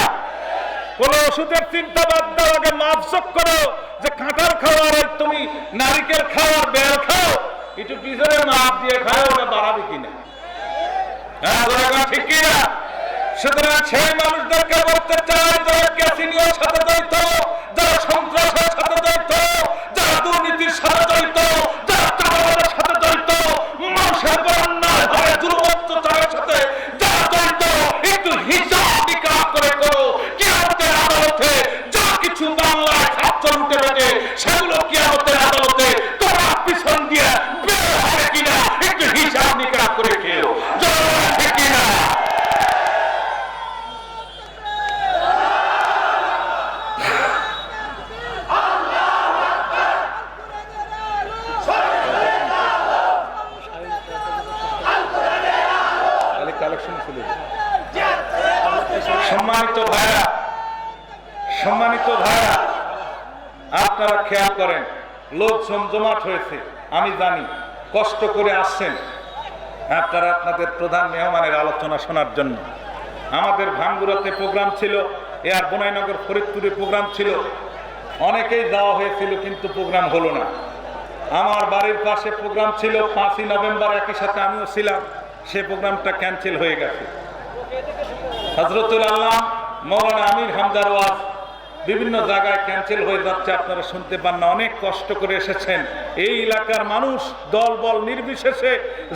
কোন ওষুধের চিন্তা বাদ দাও, আগে মাপযোগ করো যে কাঁঠাল খাও আর তুমি নারকেল খাও আর বেল খাও, একটু পিছনে মাপ দিয়ে খাও, ওটা বাড়াবে কিনা। হ্যাঁ ঠিক কিনা? সুতরাং সেই মানুষদেরকে বলতে চাই যারা ক্যাসিনোর সাথে জড়িত, যারা সন্ত্রাসের সাথে জড়িত, যারা দুর্নীতির সাথে জড়িত, যারা চাঁদাবাজের সাথে জড়িত, মানুষের অন্যায় ভাবে দুর্বৃত্ততার সাথে যারা জড়িত, একটু হিসাব নিকাশ সম্মানিত ভাইরা, আপনারা খেয়াল করেন, লোক জমজমাট হয়েছে, আমি জানি কষ্ট করে আসছেন আপনারা আপনাদের প্রধান মেহমানের আলোচনা শোনার জন্য। আমাদের ভাঙ্গুরাতে প্রোগ্রাম ছিল, আর বনাইনগর ফরিদপুরে প্রোগ্রাম ছিল, অনেকেই যাওয়া হয়েছিল কিন্তু প্রোগ্রাম হলো না। আমার বাড়ির পাশে প্রোগ্রাম ছিল 5ই নভেম্বর, একই সাথে আমিও ছিলাম, সে প্রোগ্রামটা ক্যান্সেল হয়ে গেছে। হযরতুল আল্লাহ মাওলানা আমির হামজার ওয়াজ বিভিন্ন জায়গায় ক্যান্সেল হয়ে যাচ্ছে, আপনারা শুনতে পান না। অনেক কষ্ট করে এসেছেন, এই এলাকার মানুষ দল বল নির্বিশেষে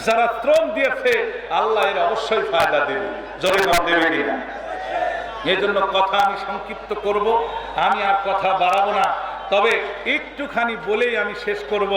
যারা শ্রম দিয়েছে, আল্লাহ এর অবশ্যই ফায়দা দেবে, জোরে দেবে কিনা। এই জন্য কথা আমি সংক্ষিপ্ত করব, আমি আর কথা বাড়াবো না, তবে একটুখানি বলেই আমি শেষ করব।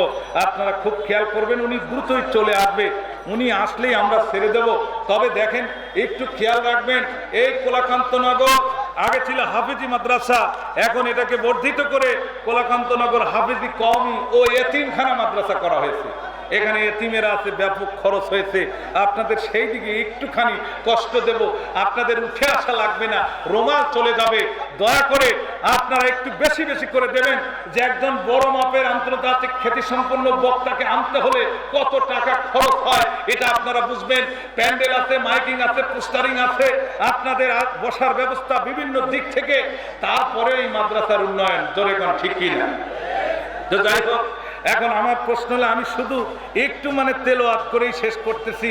আপনারা খুব খেয়াল করবেন, উনি দ্রুতই চলে আসবে, উনি আসলেই আমরা ছেড়ে দেব। তবে দেখেন, একটু খেয়াল রাখবেন, এই কোলাকান্তনগর আগে ছিল হাফিজি মাদ্রাসা, এখন এটাকে বর্ধিত করে কোলাকান্তনগর হাফিজি কওমি ও এতিমখানা মাদ্রাসা করা হয়েছে। এখানে এতিমেরা আছে, ব্যাপক খরচ হয়েছে। আপনাদের সেই দিকে একটুখানি কষ্ট দেব, আপনাদের উঠে আসা লাগবে না, রোমাল চলে যাবে। দয়া করে আপনারা একটু বেশি বেশি করে দেবেন, যে একজন বড় মাপের আন্তর্জাতিক খ্যাতিসম্পন্ন বক্তাকে আনতে হলে কত টাকা খরচ হয় এটা আপনারা বুঝবেন। প্যান্ডেল আছে, মাইকিং আছে, পোস্টারিং আছে, আপনাদের বসার ব্যবস্থা বিভিন্ন দিক থেকে, তারপরে এই মাদ্রাসার উন্নয়ন, জোরে কোন ঠিক কিনা। তো যাই হোক, এখন আমার প্রশ্ন হলো, আমি শুধু একটু তেলাওয়াত করেই শেষ করতেছি,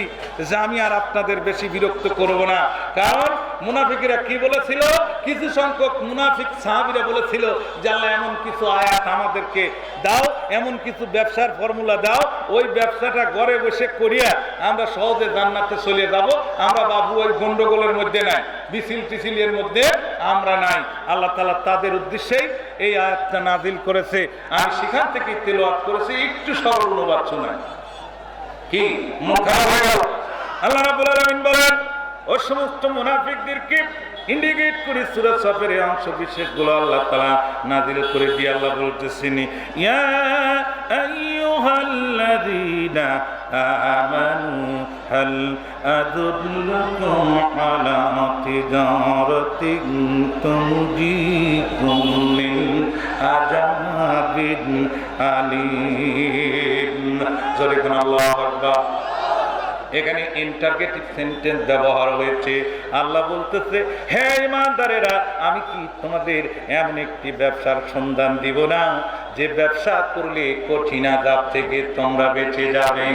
যে আমি আর আপনাদের বেশি বিরক্ত করব না। কারণ মুনাফিকরা কি বলেছিল, কিছু সংখ্যক মুনাফিক সাহাবীরা বলেছিল যে আল্লাহ এমন কিছু আয়াত আমাদেরকে দাও, এমন কিছু ব্যবসার ফর্মুলা দাও, ওই ব্যবসাটা ঘরে বসে করিয়া আমরা সহজে জান্নাতে চলে যাব। আমরা বাবু ওই গন্ডগোলের মধ্যে নাই, মিছিল টিছিলের মধ্যে আমরা নাই। আল্লাহ তাআলা তাদের উদ্দেশ্যেই এই আয়াতটা নাযিল করেছে, আমি সেখান থেকে তেলাওয়াত করেছি। একটু সরল অনুবাদ শোনায়, কি মন খারাপ হয়ে গেল? আল্লাহ রাব্বুল আলামিন বলেন, ও সমস্ত মুনাফিকদেরকে ইন্ডিকেট করে সূরা সাফের এই অংশ বিশেষগুলো আল্লাহ তাআলা নাযিল করে দিয়ে আল্লাহ বলতেছেন, ইয়া আইয়ুহাল্লাযীনা আমানু হাল আদুল্লুকুম আলা তিজারাতিন তুনজিকুম মিন আযাবিন আলীম। জোরে কোন আল্লাহু আকবার। এখানে ইন্টারগেটিভ সেন্টেন্স ব্যবহার হয়েছে। আল্লাহ বলতেছে, হে ঈমানদারেরা, আমি কি তোমাদের এমন একটি ব্যবসার সন্ধান দিব না, যে ব্যবসা করলে কঠিন আযাব থেকে তোমরা বেঁচে যাবে?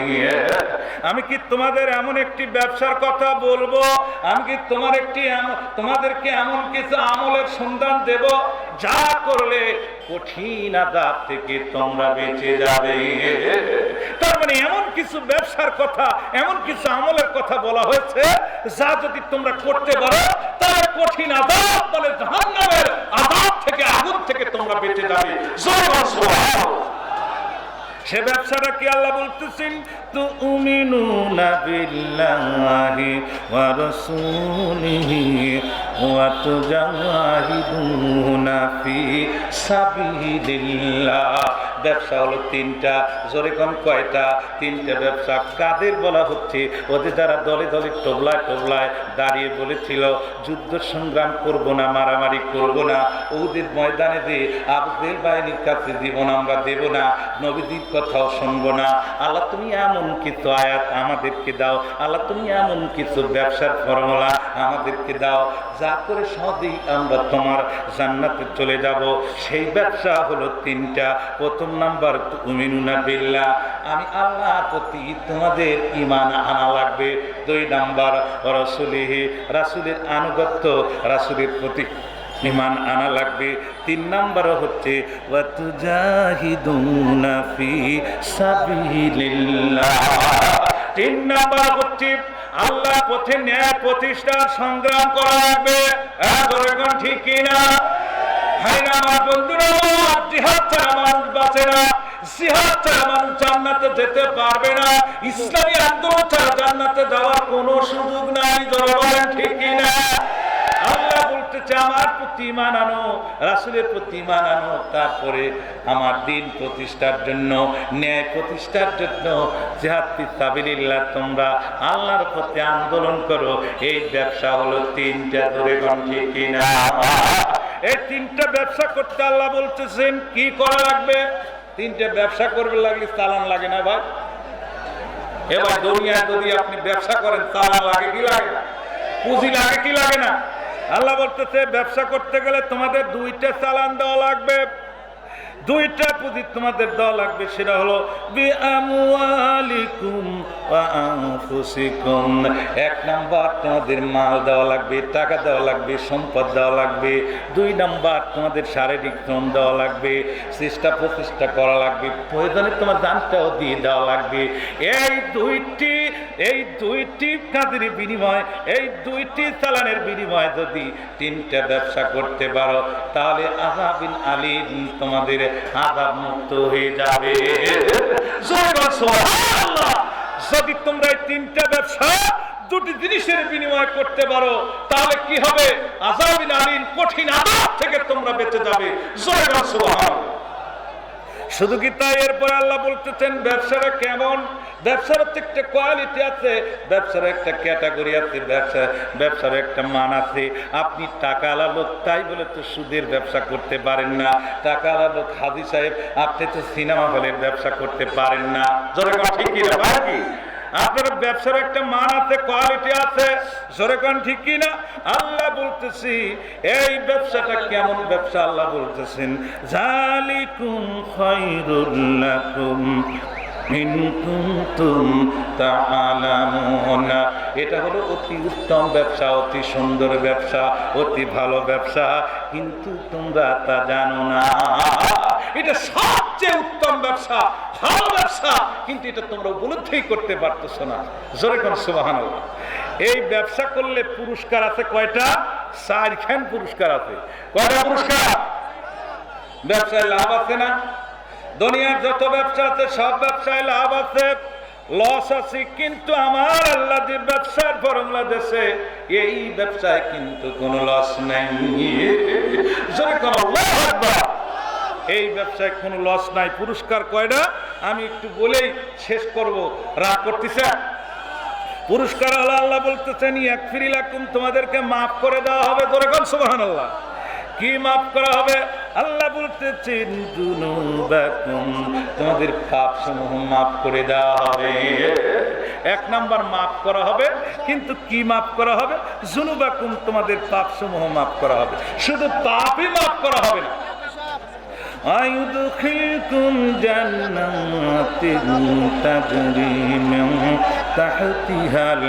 আমি কি তোমাদের এমন একটি ব্যবসার কথা বলবো, আমি কি তোমাদেরকে এমন কিছু আমলের সন্ধান দেব, যা করলে কঠিন আযাব থেকে তোমরা বেঁচে যাবে? তার মানে এমন কিছু ব্যবসার কথা, এমন কিছু আমলের কথা বলা হয়েছে, যা যদি তোমরা করতে পারো তাহলে কঠিন আযাব, মানে জাহান্নামের আযাব থেকে, আগুন থেকে তোমরা বেঁচে যাবে। সে ব্যবসাটা কি আল্লাহ বলতেছেন, তুমিনুনা বিল্লাহি ওয়া রাসূলিহি ওয়া তুজাহিদুনা ফি সাবিলিল্লাহ। ব্যবসা হলো তিনটা, জোরে কোন কয়টা? তিনটা ব্যবসা। কাদের বলা হচ্ছে? ওদের যারা দলে দলে টোবলায় টোবলায় দাঁড়িয়ে বলেছিল যুদ্ধ সংগ্রাম করব না, মারামারি করব না, ওদের ময়দানে যে আবুল বাহিনীর কাছে জীবন আমরা দেব না, নবীজির কথাও শুনবো না। আল্লাহ তুমি এমন কিছু আয়াত আমাদেরকে দাও, আল্লাহ তুমি এমন কিছু ব্যবসার ফর্মুলা আমাদেরকে দাও, যা করে সহজেই আমরা তোমার জান্নাতে চলে যাব। সেই ব্যবসা হলো তিনটা। প্রথম নাম্বার, তুমিনুনা বিল্লাহ, আমি আল্লাহর প্রতি তোমাদের ঈমান আনা লাগবে। 2 নাম্বার, রাসূলিহি, রাসূলের আনুগত্য, রাসূলের প্রতি ঈমান আনা লাগবে। 3 নাম্বার হচ্ছে ওয়া তুজাহিদুনা ফি সাবিলিল্লাহ। 3 নাম্বার হচ্ছে আল্লাহ পথে ন্যায় প্রতিষ্ঠার সংগ্রাম করা লাগবে। এখন ঠিক কিনা? হ্যাঁ আমার বন্ধুরা, জিহাদ ছাড়া মানুষ বাঁচে না, জিহাদ ছাড়া মানুষ জান্নাতে যেতে পারবে না, ইসলামী আন্দোলন ছাড়া জান্নাতে যাওয়ার কোনো সুযোগ নাই। বলেন ঠিক কিনা? আল্লাহ বলতেছে আমার প্রতি ঈমান আনো, রাসূলের প্রতি ঈমান আনো, তারপরে আমার দ্বীন প্রতিষ্ঠার জন্য, ন্যায় প্রতিষ্ঠার জন্য জিহাদ ফি সাবিলিল্লাহ তোমরা আল্লাহর পথে আন্দোলন করো। এই ব্যবসা হলো তিনটা। ধরে কোন ঠিক কিনা? এই তিনটা ব্যবসা করতে আল্লাহ বলতেছেন কি করা লাগবে। তিনটা ব্যবসা করবে লাগলে চালান লাগে না ভাই? এবার দুনিয়ায় যদি আপনি ব্যবসা করেন চালান লাগে কি লাগে না? পুঁজি লাগে কি লাগে না? আল্লাহ বলতেছে ব্যবসা করতে গেলে তোমাদের দুইটা চালান দেওয়া লাগবে, দুইটা পুঁজি তোমাদের দেওয়া লাগবে। সেটা হলো বিআমওয়ালিকুম ওয়া আনফুসিকুম। এক নাম্বার তোমাদের মাল দেওয়া লাগবে, টাকা দেওয়া লাগবে, সম্পদ দেওয়া লাগবে। দুই নাম্বার তোমাদের শারীরিক শ্রম দেওয়া লাগবে, চেষ্টা প্রচেষ্টা করা লাগবে, প্রয়োজনে তোমার দানটাও দিয়ে দেওয়া লাগবে। এই দুইটি কাজের বিনিময়, এই দুইটি চালানের বিনিময়ে যদি তিনটা ব্যবসা করতে পারো তাহলে আযাবিন আলীম তোমাদের আযাব মুক্ত হয়ে যাবে। যদি তোমরা এই তিনটা ব্যবসা দুটি জিনিসের বিনিময় করতে পারো তাহলে কি হবে? আযাবিন আলীম, কঠিন আযাব থেকে তোমরা বেঁচে যাবে। সুবহানাল্লাহ। শুধু কি তাই? এরপরে আল্লাহ বলতেছেন ব্যবসাটা কেমন। ব্যবসার একটা কোয়ালিটি আছে, ব্যবসার একটা ক্যাটাগরি আছে, ব্যবসার একটা মান আছে। আপনি টাকাওয়ালা লোক তাই বলে তো সুদের ব্যবসা করতে পারেন না। টাকাওয়ালা লোক হাজী সাহেব আপনি তো সিনেমা হলের ব্যবসা করতে পারেন না। জোরে কথা ঠিক কি না ভাই? কি আপনার ব্যবসার একটা মান আছে, কোয়ালিটি আছে। জোরে কোন ঠিক কি না? আল্লাহ বলতেছি এই ব্যবসাটা কেমন ব্যবসা। আল্লাহ বলতেছেন যালিকুম খায়রুল লাকুম ইন কুনতুম তাআলামুন। এটা হলো অতি উত্তম ব্যবসা, অতি সুন্দর ব্যবসা, অতি ভালো ব্যবসা, কিন্তু তোমরা তা জানো না। এটা সবচেয়ে উত্তম ব্যবসা, ভালো ব্যবসা, কিন্তু এটা তোমরা উপলব্ধিই করতে পারতেছো না। জোরে কোন সুবহানাল্লাহ। এই ব্যবসা করলে পুরস্কার আছে কয়টা? 4খান পুরস্কার আছে। কয়টা পুরস্কার? ব্যবসায় লাভ আছে না? দুনিয়ার যত ব্যবসা আছে সব ব্যবসায় লাভ আছে, লস আছে, কিন্তু আমার আল্লাহ যে ব্যবসার ফর্মুলা দিয়েছে এই ব্যবসায় কিন্তু কোনো লস নাই। এই ব্যবসায় কোনো লস নাই। পুরস্কার কয়টা আমি একটু বলেই শেষ করব, রাগ করতেছে। পুরস্কার হলো আল্লাহ বলতেছেন ইয়াগফির লাকুম, তোমাদেরকে মাফ করে দেওয়া হবে। ধরে কোন সুবহানাল্লাহ। কি মাফ করা হবে? আল্লাহ বলতেছেন যুনুবাকুম, তোমাদের পাপ সমূহ মাফ করে দেওয়া হবে। এক নাম্বার মাফ করা হবে, কিন্তু কি মাফ করা হবে? যুনুবাকুম, তোমাদের পাপ সমূহ মাফ করা হবে। শুধু পাপই মাফ করা হবে না, আয়ুদখিলকুম জান্নাতিন তাজরি মিন তাহতিহাল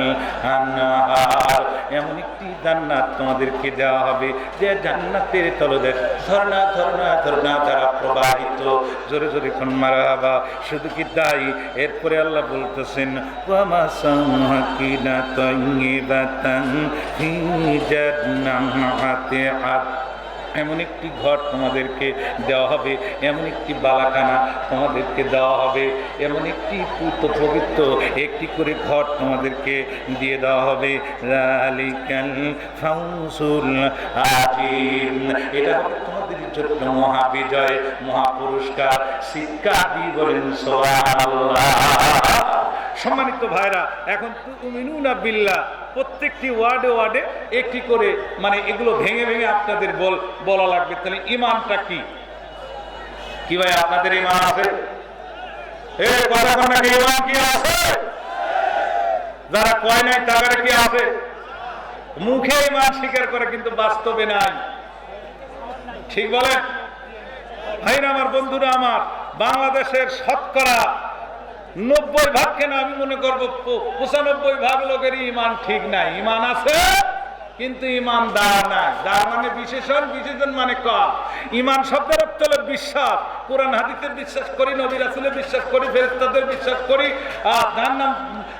আনহার। এমন একটি জান্নাত তোমাদেরকে দেওয়া হবে যে জান্নাতের তলদেশ ঝর্ণা ঝর্ণা ঝর্ণা দ্বারা প্রবাহিত। জোরে জোরে কোন মারহাবা। শুধু কি তাই? এরপরে আল্লাহ বলতেছেন ওয়া মাসাকিনা তাইয়্যিবাতান ফি জান্নাতি আদ। এমন একটি ঘর তোমাদেরকে দেওয়া হবে, এমন একটি বালাখানা তোমাদেরকে দেওয়া হবে, এমন একটি পবিত্র একটি করে ঘর তোমাদেরকে দিয়ে দেওয়া হবে। যালিকাল ফাউজুল আযীম। এটা হবে তোমাদের জন্য মহাবিজয়, মহাপুরস্কার। শিক্ষা দিয়ে বলেন সুবহানাল্লাহ। সম্মানিত ভাইরা, এখন তুমিনুনা বিল্লাহ, প্রত্যেকটি ওয়ার্ডে ওয়ার্ডে একটি করে মানে এগুলো ভেঙে ভেঙে আপনাদের বলা লাগবে। তাহলে ইমানটা কি? কি ভাই আপনাদের ইমান আছে? ইমান কি আছে? যারা কয় নাই তাদের কি আছে? মুখে ইমান স্বীকার করে কিন্তু বাস্তবে নাই। ঠিক বলেন ভাইরা আমার, বন্ধুরা আমার, বাংলাদেশের শতকরা 90 ভাগ, কেন আমি মনে করবো 95 ভাগ লোকেরই ইমান ঠিক নাই। ইমান আছে কিন্তু ইমানদার নাই। দার মানে বিশেষণ, বিশেষণ মানে কম। ইমান শব্দের অর্থ হলো বিশ্বাস। কোরআন হাদিসের বিশ্বাস করি, নবী রাসূলের বিশ্বাস করি, ফেরেশতাদের বিশ্বাস করি,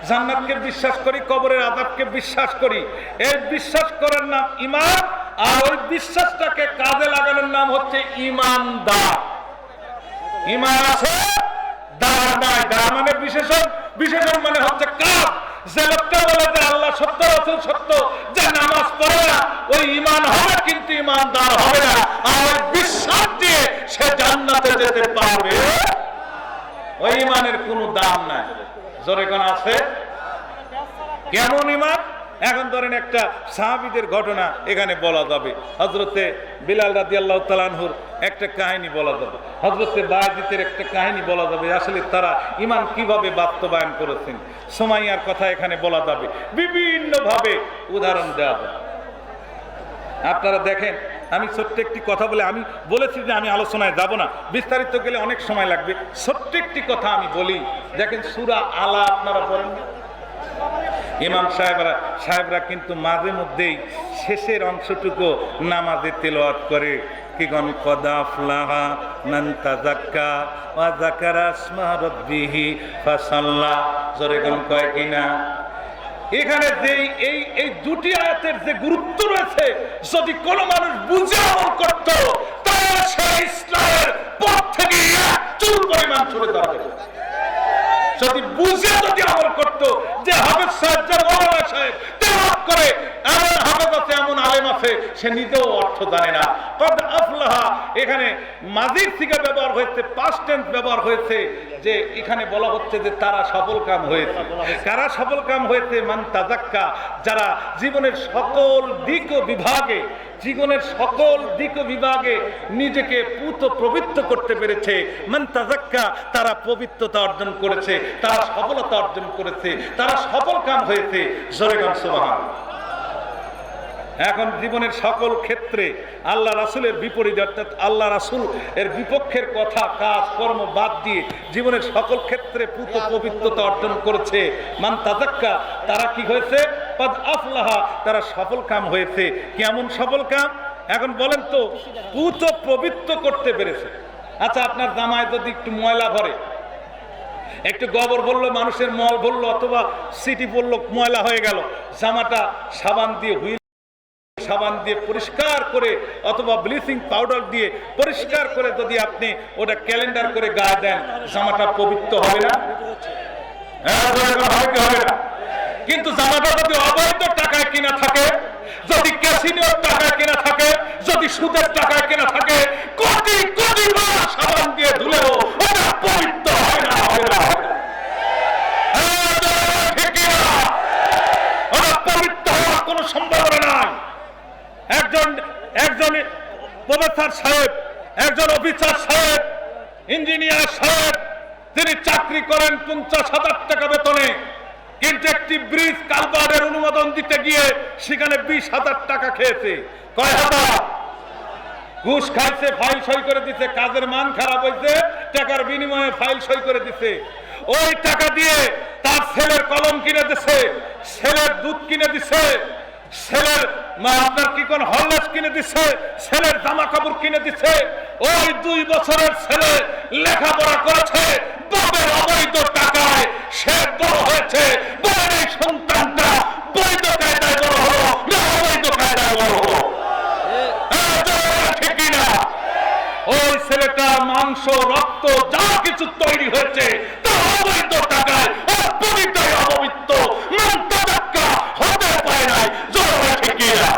জান্নাতকে বিশ্বাস করি, কবরের আযাবকে বিশ্বাস করি। এই বিশ্বাস করার নাম ইমান, আর ওই বিশ্বাসটাকে কাজে লাগানোর নাম হচ্ছে ইমানদার। ইমান আছে, দার নাই। দার মানে বিশেষণ, বিশেষণ মানে হচ্ছে কাজ। যে লোকটা বলে যে আল্লাহ সত্য, রাসূল সত্য, যে নামাজ পড়ে না, ওই ইমান হবে কিন্তু ইমানদার হবে না। আর বিশ্বাস দিয়ে সে জান্নাতে যেতে পারবে, ওই ইমানের কোনো দাম নাই। জোরে কোন আছে? কেমন ইমান? এখন ধরেন একটা সাহাবীদের ঘটনা এখানে বলা যাবে, হযরতে বিলাল রাদিয়াল্লাহু তাআলা আনহুর একটা কাহিনী বলা যাবে, হযরতে বায়েজিদের একটা কাহিনী বলা যাবে, আসলে তারা ঈমান কিভাবে বাস্তবায়ন করেছেন। সুমাইয়ার কথা এখানে বলা যাবে, বিভিন্নভাবে উদাহরণ দেওয়া যাবে। আপনারা দেখেন, আমি ছোট্ট একটি কথা বলে, আমি বলেছি যে আমি আলোচনায় যাব না, বিস্তারিত গেলে অনেক সময় লাগবে। ছোট্ট একটি কথা আমি বলি, দেখেন সূরা আলা আপনারা পড়েন না? ইমাম সাহেবরা কিন্তু মাঝে মধ্যেই শেষের অংশটুকু নামাজে তেলাওয়াত করে, কি গন কদ আফলাহা মান তাযাক্কা ওয়া যাকারা ইসমা রাব্বিহি ফাসাল্লা, জোরে গান কয় কিনা? এখানে যে এই দুটি আয়াতের যে গুরুত্ব রয়েছে, যদি কোন মানুষ বুঝে আমল করত তাহলে সে ইসলামের পথ থেকে এক চুল পরিমাণ সরে দাঁড়াবে। যদি বুঝে যদি আমল করত, যে হাফেজ সাহেব, যে মৌলানা সাহেব তেলাওয়াত করে, এমন হাফেজ আছে, এমন আলেম আছে, সে নিজেও অর্থ জানে না। কদ আফলাহা এখানে মাজির সিগা ব্যবহার হয়েছে, পাস্ট টেন্স ব্যবহার হয়েছে, যে এখানে বলা হচ্ছে যে তারা সফল কাম হয়েছে। কারা সফল কাম হয়েছে? মান তাযাক্কা, যারা জীবনের সকল দিক ও বিভাগে নিজেকে পুত পবিত্র করতে পেরেছে। মান তাযাক্কা, তারা পবিত্রতা অর্জন করেছে, তারা সফলতা অর্জন করেছে, তারা সফল কাম হয়েছে। জোরে গান সুবহানাল্লাহ। এখন জীবনের সকল ক্ষেত্রে আল্লাহ রাসূলের বিপরীত, অর্থাৎ আল্লাহ রাসূল এর বিপক্ষের কথা, কাজ কর্ম বাদ দিয়ে জীবনের সকল ক্ষেত্রে পুত পবিত্রতা অর্জন করেছে। মান তাযাক্কা, তারা কি হয়েছে? কদ আফলাহা, তারা সফল কাম হয়েছে। কেমন সফল কাম? এখন বলেন তো, পুত পবিত্র করতে পেরেছে। আচ্ছা, আপনার জামায় যদি একটু ময়লা ভরে, একটু গোবর বললো, মানুষের মল বললো, অথবা সিটি বললো, ময়লা হয়ে গেল, জামাটা সাবান দিয়ে পরিষ্কার করে, অথবা ব্লিচিং পাউডার দিয়ে পরিষ্কার করে যদি আপনি ওটা ক্যালেন্ডার করে গায়ে দেন, জামাটা পবিত্র হবে না? হবে না। কিন্তু জামাটা যদি অবৈধ টাকায় কিনা থাকে, যদি ক্যাসিনোর টাকায় কিনা থাকে, যদি সুদের টাকায় কিনা থাকে, কোটি কোটি বার সাবান দিয়ে ধুলেও ওটা পবিত্র হয় না, হবে না। ওটা পবিত্র হওয়ার কোনো সম্ভাবনা নাই। একজন প্রফেসর সাহেব, একজন অফিসার সাহেব, ইঞ্জিনিয়ার সাহেব, তিনি চাকরি করেন 50,000 টাকা বেতনে, কিন্তু একটি ব্রিজ কালভার্টের অনুমোদন দিতে গিয়ে সেখানে 20,000 টাকা খেয়েছে। কয় হাজার? ঘুষ খাইছে, ফাইল সই করে দিছে, কাজের মান খারাপ হয়েছে, টাকার বিনিময়ে ফাইল সই করে দিছে। ওই টাকা দিয়ে তার ছেলের কলম কিনে দিছে, ছেলের দুধ কিনে দিছে, ছেলের আপনার কি কোন হরলিক্স কিনে দিছে, ছেলের জামা কাপড় কিনে দিছে। ওই 2 বছরের ছেলে লেখাপড়া করেছে বাবার অবৈধ টাকায়, সে বড় হয়েছে। বড় এই সন্তানটা বৈধ কায়দায় বড় হলো না অবৈধ কায়দায় বড় হলো? ঠিক কিনা? ওই ছেলেটা মাংস রক্ত যা কিছু তৈরি হয়েছে তা অবৈধ টাকায়, অপবিত্র অপবিত্র মান তাযাক্কা হতে পারে নাই। ঠিক কিনা?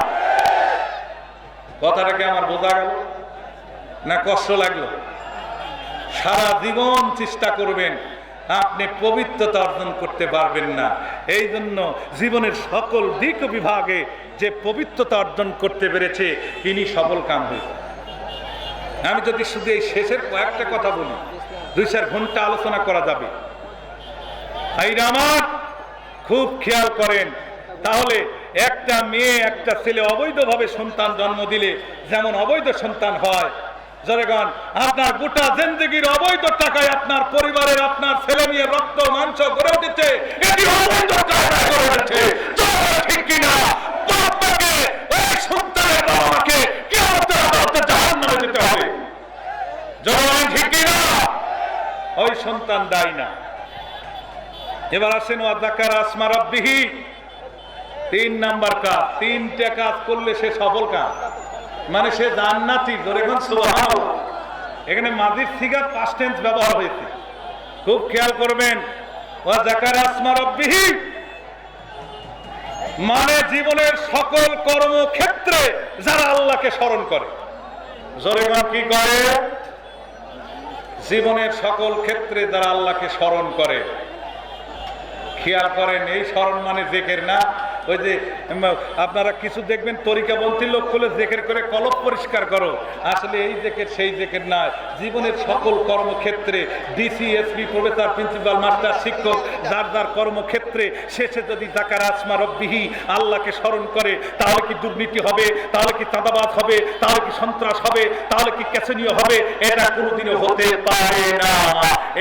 কথাটাকে আমার বোঝা গেল না? কষ্ট লাগলো? সারা জীবন চেষ্টা করবেন, আপনি পবিত্রতা অর্জন করতে পারবেন না। এই জন্য জীবনের সকল দিক বিভাগে যে পবিত্রতা অর্জন করতে পেরেছে, তিনি সফল কাম হয়েছে। আমি যদি শুধু এই শেষের কয়েকটা কথা বলি, 2-4 ঘন্টা আলোচনা করা যাবে। আমার খুব খেয়াল করেন, তাহলে একটা মেয়ে একটা ছেলে অবৈধভাবে সন্তান জন্ম দিলে যেমন অবৈধ সন্তান হয়, জনগণ আপনার গোটা জিন্দেগির অবৈধ টাকায় আপনার পরিবারের, আপনার ছেলে মেয়ের রক্ত মাংস গড়ে উঠেছে, এটি অবৈধ টাকায় গড়ে উঠেছে। ঠিক কিনা? বাবাকে, ওই সন্তানের বাবাকে কিয়ামতের আদালতে জাহান্নামে যেতে হবে। জনগণ ঠিক কিনা? ওই সন্তান দায়ী না। এবার আসেন ওয়া যাকারা ইসমা রাব্বিহি, 3 নাম্বার কাজ। 3টে কাজ করলে সে সফল কাজ, মানে সে জান্নাতি। ধরেন সুবহানাল্লাহ। এখানে মাজির সিগা পাস্ট টেন্স ব্যবহার হয়েছে, খুব খেয়াল করবেন। ওয়া যাকারা ইসমা রাব্বিহি মানে জীবনের সকল কর্মক্ষেত্রে যারা আল্লাহকে স্মরণ করে। জোরে কি করে? জীবনের সকল ক্ষেত্রে যারা আল্লাহকে স্মরণ করে। খেয়াল করেন, এই স্মরণ মানে জিকির না। ওই যে আপনারা কিছু দেখবেন তরিকাপন্থী লোক হলে জেকের করে কলব পরিষ্কার করো, আসলে এই জেকের সেই জেকের নয়। জীবনের সকল কর্মক্ষেত্রে DC, SP, professor, principal, master, শিক্ষক যার যার কর্মক্ষেত্রে শেষে যদি যাকারা আসমা রব্বিহি আল্লাহকে স্মরণ করে, তাহলে কি দুর্নীতি হবে, তাহলে কি চাঁদাবাজ হবে, তাহলে কি সন্ত্রাস হবে, তাহলে কি ক্যাসেনীয় হবে? এটা কোনোদিনও হতে পারে না।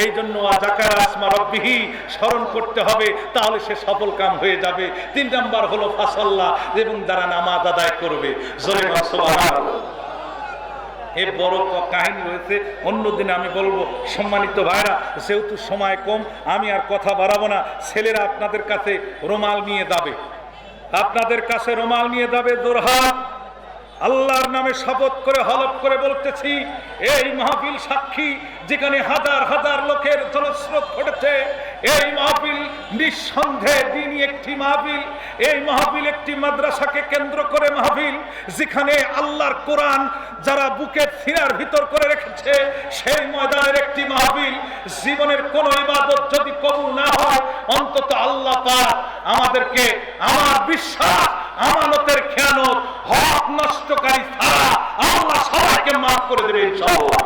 এই জন্য যাকারা আসমা রব্বিহি স্মরণ করতে হবে, তাহলে সে সফল কাম হয়ে যাবে। 3 নাম্বার হলো ফাসাল্লাহ, এবং যারা নামাজ আদায় করবে। জোরে বল সুবহানাল্লাহ। এর বড় কাহিনী রয়েছে, অন্যদিন আমি বলবো। সম্মানিত ভাইরা, যেহেতু সময় কম, আমি আর কথা বাড়াবো না। ছেলেরা আপনাদের কাছে রুমাল নিয়ে যাবে, আপনাদের কাছে রুমাল নিয়ে যাবে। জোরহাট আল্লাহর নামে শপথ করে হলফ করে বলতেছি, এই মাহফিল সাক্ষী, যেখানে হাজার হাজার লোকের জনস্রোত ঘটেছে। এই মাহফিল নিঃসন্দেহে দিনই একটি মাহফিল। এই মাহফিল একটি মাদ্রাসাকে কেন্দ্র করে মাহফিল, যেখানে আল্লাহর কোরআন যারা বুকের সিনার ভিতর করে রেখেছে, সেই ময়দানের একটি মাহফিল। জীবনের কোন ইবাদত যদি কবুল না হয়, অন্তত আল্লাহ পাক আমাদেরকে, আমার বিশ্বাস, আমানতের খেয়ানত, হক নষ্টকারী ছাড়া আল্লাহ সবাইকে মাফ করে দেবে ইনশাআল্লাহ।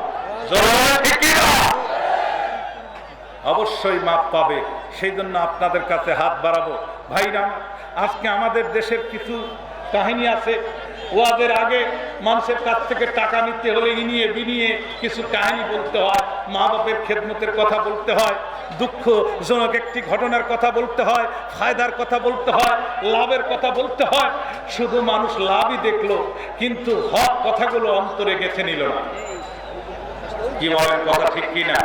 অবশ্যই মাফ পাবে। সেই জন্য আপনাদের কাছে হাত বাড়াবো। ভাইরা, আজকে আমাদের দেশের কিছু কাহিনী আছে। ওয়াদের আগে মানুষের কাছ থেকে টাকা নিতে হলে ইনিয়ে বিনিয়ে কিছু কাহিনী বলতে হয়, মা বাপের খেদমতের কথা বলতে হয়, দুঃখজনক একটি ঘটনার কথা বলতে হয়, ফায়দার কথা বলতে হয়, লাভের কথা বলতে হয়। শুধু মানুষ লাভই দেখলো, কিন্তু হক কথাগুলো অন্তরে গেঁথে নিল না। কি বলেন, কথা ঠিক কিনা?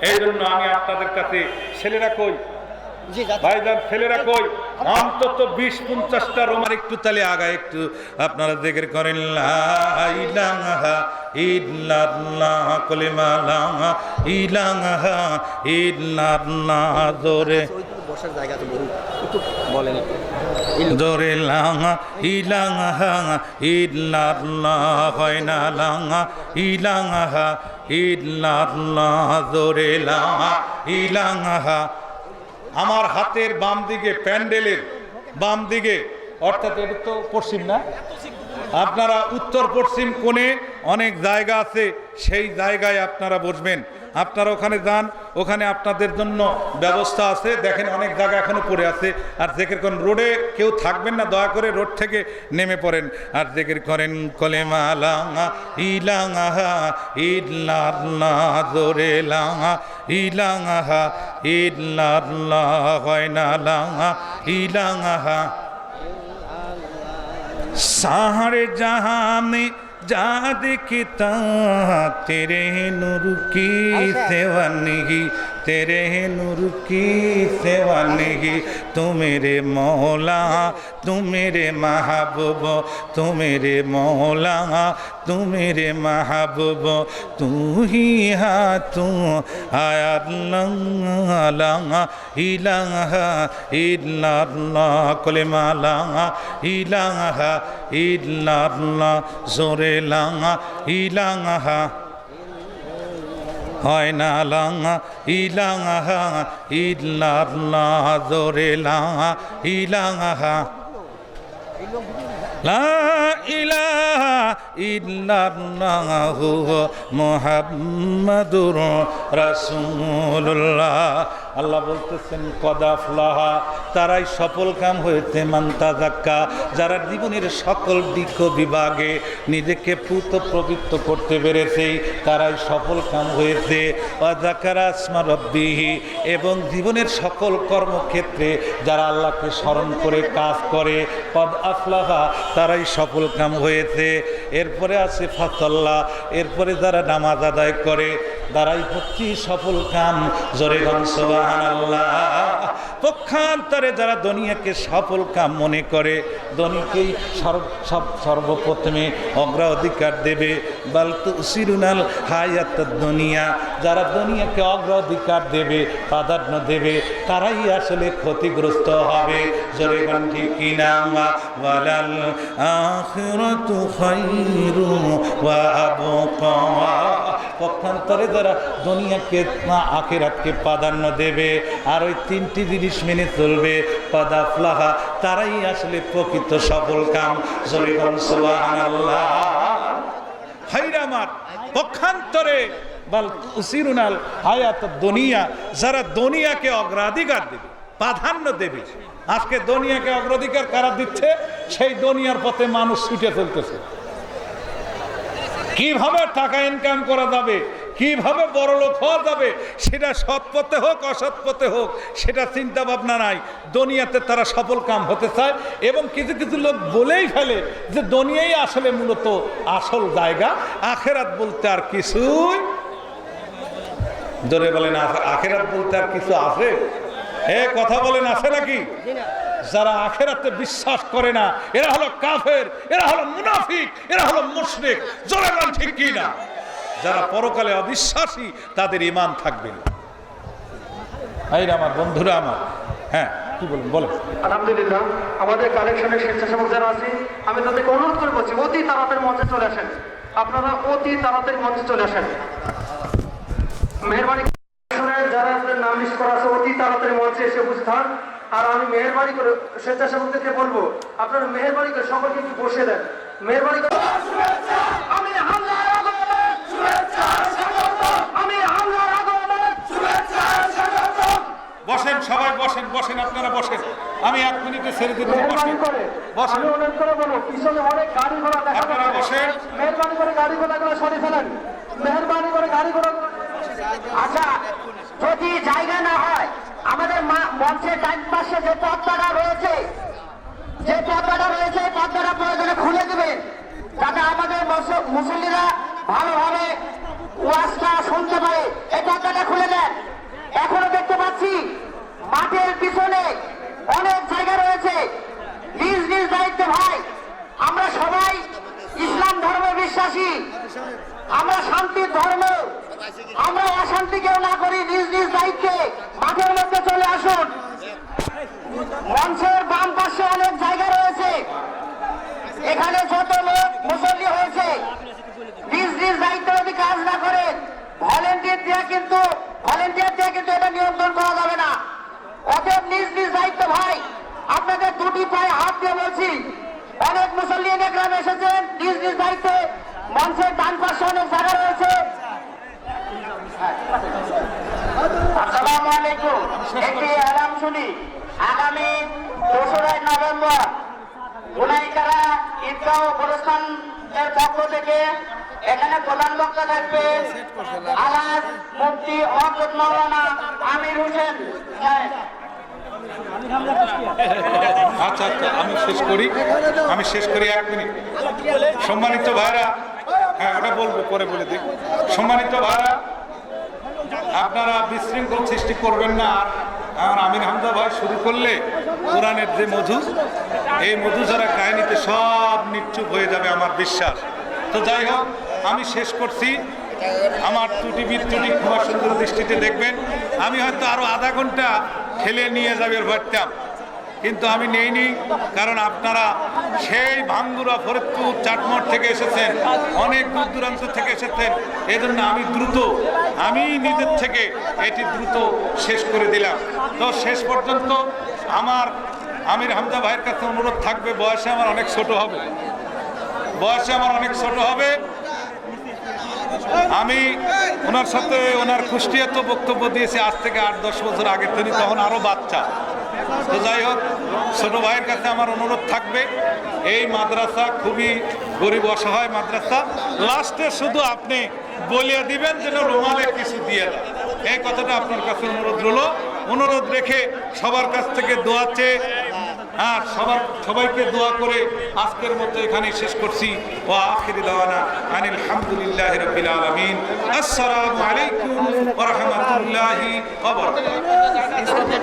এই জন্য আমি আপনাদের কাছে, ছেলেরা কই ভাইজান, ছেলেরা কই, অন্তত 20-50টা রোমার একটু তালে আগায় একটু আপনারা জিকির করেন, লা ইলাহা ইল্লাল্লাহ, কলিমা লা ইলাহা ইল্লাল্লাহ। জোরে বসার জায়গা তো একটু বলেন, জোরে লা ইলাহা ইল্লাল্লাহ, হয় না লা ইলাহা ইল্লাল্লাহ, জোরে লা ইলাহা। আমার হাতের বাম দিকে, প্যান্ডেলের বাম দিকে, অর্থাৎ এটা তো পশ্চিম না, আপনারা উত্তর পশ্চিম কোণে অনেক জায়গা আছে, সেই জায়গায় আপনারা বসবেন। আপনারা ওখানে যান, ওখানে আপনাদের জন্য ব্যবস্থা আছে। দেখেন অনেক জায়গা এখনো পড়ে আছে। আর জিকির করেন, রোডে কেউ থাকবেন না, দয়া করে রোড থেকে নেমে পড়েন আর জিকির করেন, কলেমা লা ইলাহা ইল্লাল্লাহ, জোরে লা ইলাহা ইল্লাল্লাহ, হয় না লা ইলাহা। सारे जहां में जा दिखता तेरे नूर की सेवा नहीं, तेरे नूर की सेवा नहीं। तू मेरे मौला, तू मेरे महबूब, तू मेरे मौला, तू मेरे महबूब, तू ही है, तू आया ला इलाहा इल्लल्लाह, कलिमा ला इलाहा इल्लल्लाह, जोरे ला इलाहा, হয় না লা ইলাহা ইল্লাল্লাহ, জোরে লা ইলাহা, লা ইলাহা ইল্লাল্লাহু মুহাম্মাদুর রাসূলুল্লাহ। আল্লাহ বলতেছেন, কদ আফলাহা, তারাই সফল কাম হয়েছে, মান তাযাক্কা, যারা জীবনের সকল দিক বিভাগে নিজেকে পূত পবিত্র করতে পেরেছে, তারাই সফল কাম হয়েছে। ওয়া যাকারা আসমা রাব্বিহি, এবং জীবনের সকল কর্মক্ষেত্রে যারা আল্লাহকে স্মরণ করে কাজ করে, কদ আফলাহা, তারাই সফল কাম হয়েছে। এরপরে আছে ফাসাল্লাহ, এরপরে যারা নামাজ আদায় করে তারাই হচ্ছে সফল কাম। জোরে গান সুবহানাল্লাহ। পক্ষান্তরে যারা দুনিয়াকে সফল কাম মনে করে, দুনিয়াকেই সর্বপ্রথমে অগ্রাধিকার দেবে, বাল তুসিরুনাল হায়াতুদ দুনিয়া, যারা দুনিয়াকে অগ্রাধিকার দেবে, প্রাধান্য দেবে, তারাই আসলে ক্ষতিগ্রস্ত হবে। জোরে গান ঠিক কিনা? ওয়ালাল আখিরাতু খায়রু ওয়া আবকা, পক্ষান্তরে যারা দুনিয়াকে না আখিরাতকে প্রাধান্য দেবে আর ওই তিনটি জিনিস মেনে চলবে পাদাফলাহা, তারাই আসলে প্রকৃত সফল কাম। জোরে বলুন সুবহানাল্লাহ। ভাইরা আমার, পক্ষান্তরে বাল উসিরুনাল হায়াত দুনিয়া, যারা দুনিয়াকে অগ্রাধিকার দেবে, প্রাধান্য দেবে। আজকে দুনিয়াকে অগ্রাধিকার কারা দিচ্ছে? সেই দুনিয়ার পথে মানুষ ছুটে চলতেছে। কিভাবে টাকা ইনকাম করা যাবে, কিভাবে বড়লোক হওয়া যাবে, সেটা সৎ পথে হোক অসৎ পথে হোক, সেটা চিন্তা ভাবনা নাই। দুনিয়াতে তারা সফল কাম হতে চায় এবং কিছু কিছু লোক বলেই ফেলে যে দুনিয়াই আসলে মূলত আসল জায়গা, আখেরাত বলতে আর কিছুই। ধরে বলেন আখেরাত বলতে আর কিছু আছে? কথা বলেন, আছে নাকি? যারা আখেরাতে বিশ্বাস করে না এরা হলো কাফের, এরা হলো মুনাফিক, এরা হলো মুশরিক। জোরে বলেন ঠিক কি না? যারা পরকালে অবিশ্বাসী তাদের ঈমান থাকবে না। এইরা আমার বন্ধুরা আমার, হ্যাঁ কি বলেন বলেন। আলহামদুলিল্লাহ, আমাদের কালেকশনের স্বেচ্ছাসেবক যারা আছে, আমি তাদেরকে অনুরোধ করে বলছি অতি তাড়াতাড়ি মঞ্চে চলে আসেন। আপনারা অতি তাড়াতাড়ি মঞ্চে চলে আসেন। মেহরবানি যারা নাম লিস্ট করা আছে অতি তাড়াতাড়ি মঞ্চে এসে উপস্থিত হন। আর আমি মেহরবানি করে স্বেচ্ছাসেবকদেরকে বলবো, আপনারা মেহরবানি করে সকলকে একটু বসে দেন। মেহরবানি করে আমি হামলার আগমন শুভেচ্ছা স্বাগতম, আমি হামলার আগমন শুভেচ্ছা স্বাগতম। বসেন সবাই, বসেন বসেন, আপনারা বসেন। আমি 1 মিনিটে ছেড়ে দেব। মেহরবানি করে বসেন, আমি অনুরোধ করে বলবো, পিছনে অনেক গাড়ি ঘোড়া দেখা আপনারা বসেন। মেহরবানি করে গাড়ি ঘোড়াগুলো সরিয়ে ফেলেন। মেহরবানি করে গাড়ি ঘোড়াগুলো। আচ্ছা, যদি জায়গা না হয় আমাদের মঞ্চের ডান পাশে যে পর্দাটা রয়েছে, এই পর্দাটা প্রয়োজনে খুলে দেবেন, যাতে আমাদের মুসল্লিরা ভালোভাবে ওয়াজটা শুনতে পারে। এই পর্দাটা খুলে দেন। এখনো দেখতে পাচ্ছি মাঠের পিছনে অনেক জায়গা রয়েছে। নিজ নিজ দায়িত্বে ভাই, আমরা সবাই ইসলাম ধর্মে বিশ্বাসী, আমরা শান্তির ধর্ম, আমরা অশান্তি কেউ না করি। নিজ নিজ দায়িত্বে মাঠের মধ্যে চলে আসুন। মঞ্চের বাম পাশে অনেক জায়গা রয়েছে, এখানে যত লোক মুসল্লি হয়েছে নিজ নিজ দায়িত্বে যদি কাজ না করে ভলেন্টিয়ার দিয়ে কিন্তু এটা নিয়ন্ত্রণ করা যাবে না। অতএব নিজ নিজ দায়িত্ব ভাই, আপনাদের দুটি পায়ে হাত দিয়ে বলছি, অনেক মুসল্লি গ্রামে এসেছেন, নিজ নিজ দায়িত্বে। মঞ্চের ডান পাশে অনেক জায়গা রয়েছে। আসসালামু আলাইকুম। একটি অ্যালার্ম শুনি। আগামী 2 নভেম্বর গুনাইকারা ঈদগাঁও গোরস্থানের পক্ষ থেকে এখানে প্রধান বক্তা থাকবে আলাজ মুফতি হযরত মাওলানা আমির হোসেন সাহেব। আচ্ছা আচ্ছা, আমি শেষ করি 1 মিনিট। সম্মানিত ভাইরা, হ্যাঁ ওটা বলবো পরে বলে দিই। সম্মানিত ভাইরা, আপনারা বিশৃঙ্খল সৃষ্টি করবেন না। আর আমির হামজা ভাই শুরু করলে কোরআনের যে মধু, এই মধু যারা কাহিনীতে সব নিশ্চুপ হয়ে যাবে আমার বিশ্বাস। তো যাই হোক, আমি শেষ করছি। আমার ত্রুটি বিচ্যুটি খুব সুন্দর দৃষ্টিতে দেখবেন। আমি হয়তো আরো আধা ঘন্টা ঠেলে নিয়ে যাবে ভাবতাম, কিন্তু আমি নেইনি, কারণ আপনারা সেই ভাঙ্গুরা ফরিদপুর চাটমোড় থেকে এসেছেন, অনেক দূর দূরান্ত থেকে এসেছেন। এই জন্য আমি নিজের থেকে এটি দ্রুত শেষ করে দিলাম। তো শেষ পর্যন্ত আমার আমির হামজা ভাইয়ের কাছে অনুরোধ থাকবে, বয়সে আমার অনেক ছোট হবে, আমি ওনার সাথে ওনার কুষ্টিয়াত বক্তব্য দিয়েছি আজ থেকে 8-10 বছর আগে, তিনি তখন আরো বাচ্চা। তো যাই হোক, ছোট ভাইয়ের কাছে আমার অনুরোধ থাকবে, এই মাদ্রাসা খুবই গরিব অসহায় মাদ্রাসা, লাস্টে শুধু আপনি বলিয়ে দিবেন যেন রুমালে কিছু দিয়ে দেয়। এই কথাটা আপনার কাছে অনুরোধ রেখে সবার কাছ থেকে দোয়া চেয়ে আর সবাইকে দোয়া করে আজকের মতো এখানে শেষ করছি। ওয়া আখিরু দাওয়ানা আনিল হামদুলিল্লাহি রাব্বিল আলামিন। আসসালামু আলাইকুম ওয়া রাহমাতুল্লাহি ওয়া বারাকাতুহু।